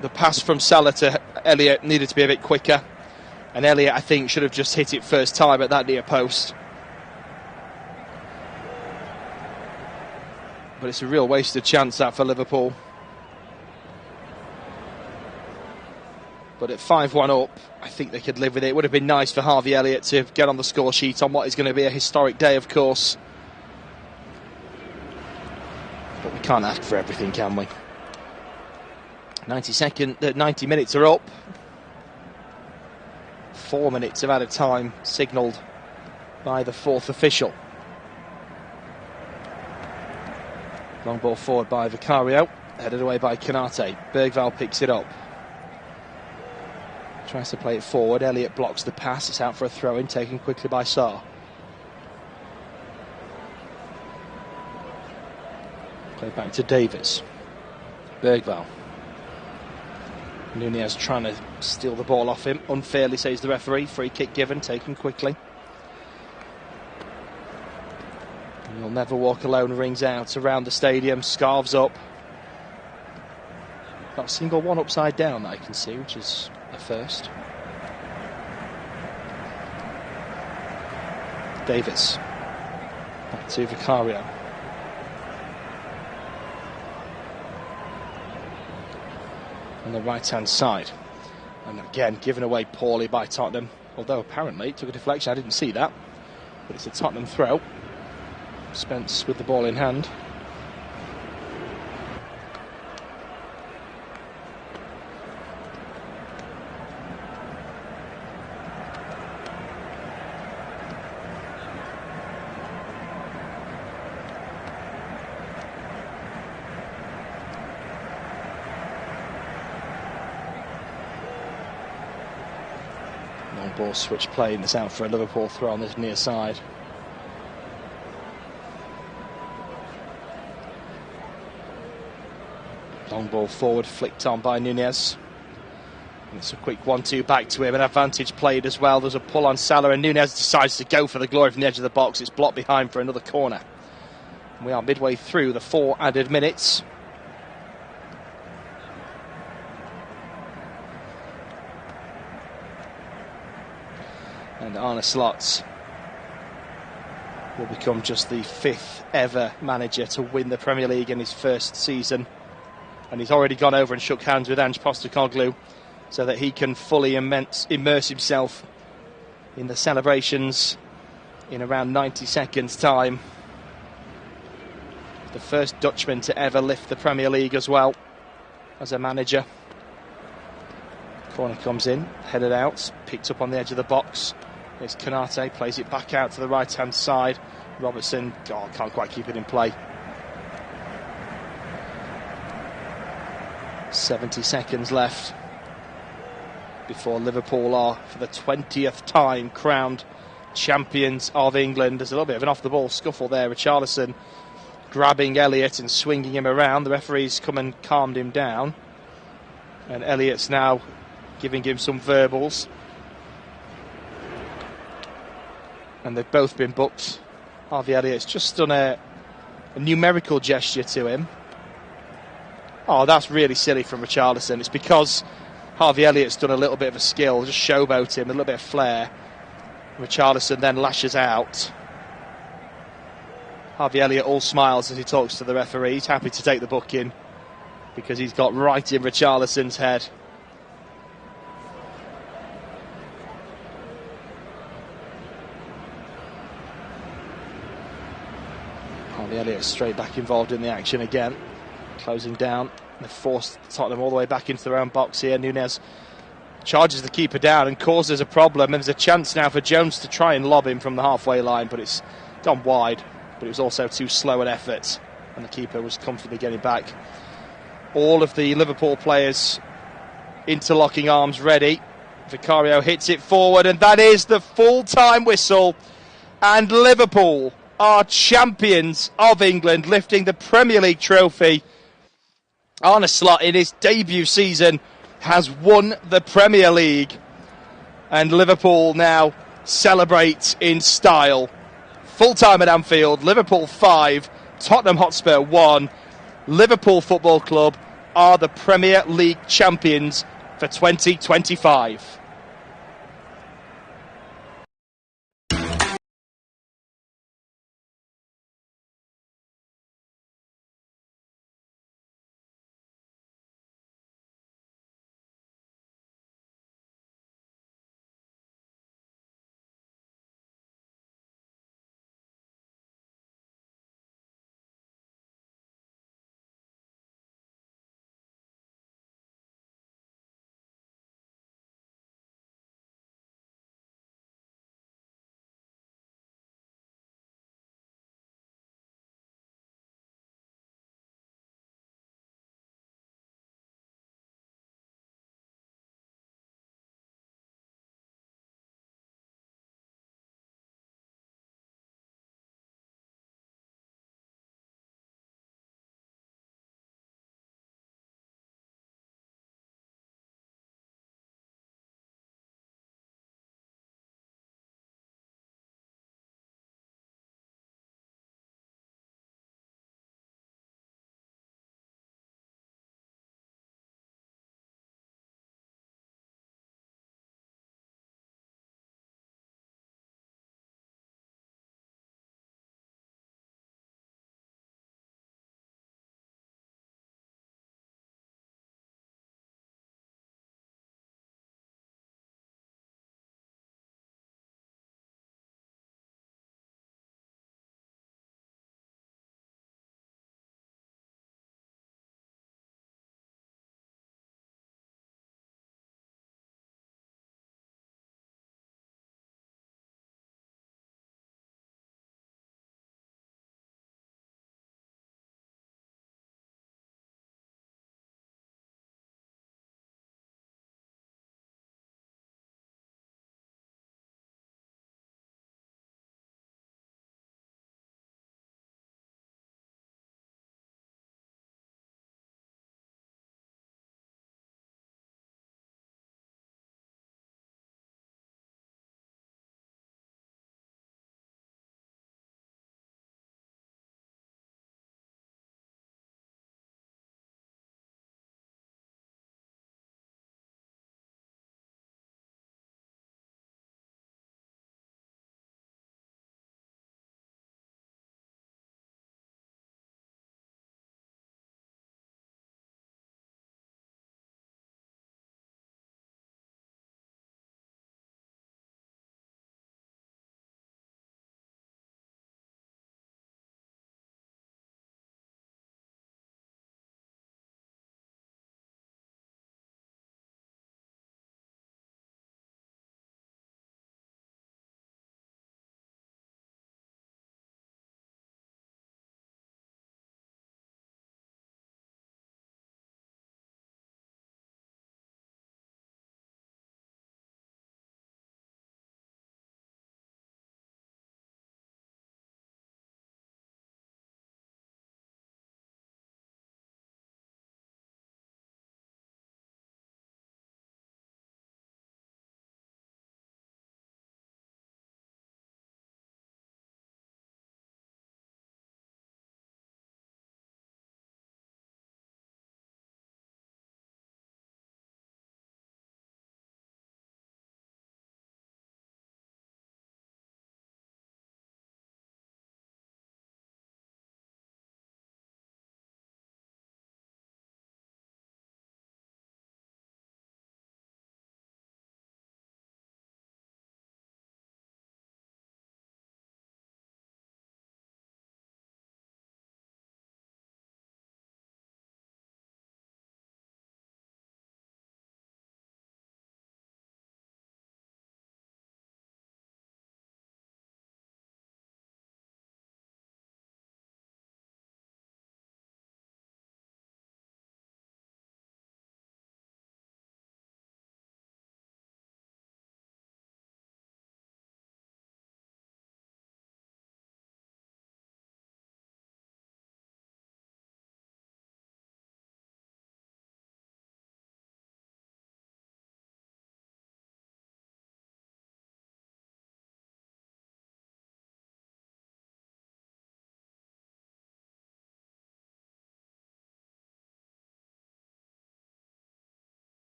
The pass from Salah to Elliott needed to be a bit quicker. And Elliott, I think, should have just hit it first time at that near post. But it's a real wasted chance, that, for Liverpool. But at 5-1 up, I think they could live with it. It would have been nice for Harvey Elliott to get on the score sheet on what is going to be a historic day, of course. But we can't ask for everything, can we? 90 minutes are up. 4 minutes of added time signalled by the fourth official. Long ball forward by Vicario, headed away by Canate. Bergvall picks it up. Tries to play it forward. Elliott blocks the pass. It's out for a throw-in, taken quickly by Salah. Play back to Davies. Bergvall. Nunez trying to steal the ball off him. Unfairly, says the referee. Free kick given, taken quickly. You'll never walk alone rings out around the stadium. Scarves up. Not a single one upside down that I can see, which is a first. Davis. Back to Vicario. On the right-hand side. And again, given away poorly by Tottenham. Although apparently it took a deflection. I didn't see that. But it's a Tottenham throw. Spence with the ball in hand. Long ball switch play, and it's out for a Liverpool throw on this near side. Long ball forward, flicked on by Nunez. And it's a quick 1-2 back to him, an advantage played as well. There's a pull on Salah, and Nunez decides to go for the glory from the edge of the box. It's blocked behind for another corner. And we are midway through the 4 added minutes. And Arne Slot will become just the 5th ever manager to win the Premier League in his first season. And he's already gone over and shook hands with Ange Postecoglou so that he can fully immerse himself in the celebrations in around 90 seconds' time. The first Dutchman to ever lift the Premier League as well as a manager. Corner comes in, headed out, picked up on the edge of the box. There's Konate, plays it back out to the right-hand side. Robertson, can't quite keep it in play. 70 seconds left before Liverpool are, for the 20th time, crowned champions of England. There's a little bit of an off-the-ball scuffle there. Richarlison grabbing Elliott and swinging him around. The referee's come and calmed him down. And Elliott's now giving him some verbals. And they've both been booked. Harvey Elliott's just done a numerical gesture to him. Oh, that's really silly from Richarlison. It's because Harvey Elliott's done a little bit of a skill, just showboat him, a little bit of flair. Richarlison then lashes out. Harvey Elliott all smiles as he talks to the referee. He's happy to take the booking because he's got right in Richarlison's head. Harvey Elliott straight back involved in the action again. Closing down. They've forced Tottenham all the way back into their own box here. Nunez charges the keeper down and causes a problem. And there's a chance now for Jones to try and lob him from the halfway line, but it's gone wide. But it was also too slow an effort, and the keeper was comfortably getting back. All of the Liverpool players interlocking arms ready. Vicario hits it forward, and that is the full-time whistle. And Liverpool are champions of England, lifting the Premier League trophy. Arne Slot, in his debut season, has won the Premier League. And Liverpool now celebrate in style. Full-time at Anfield, Liverpool 5, Tottenham Hotspur 1. Liverpool Football Club are the Premier League champions for 2025.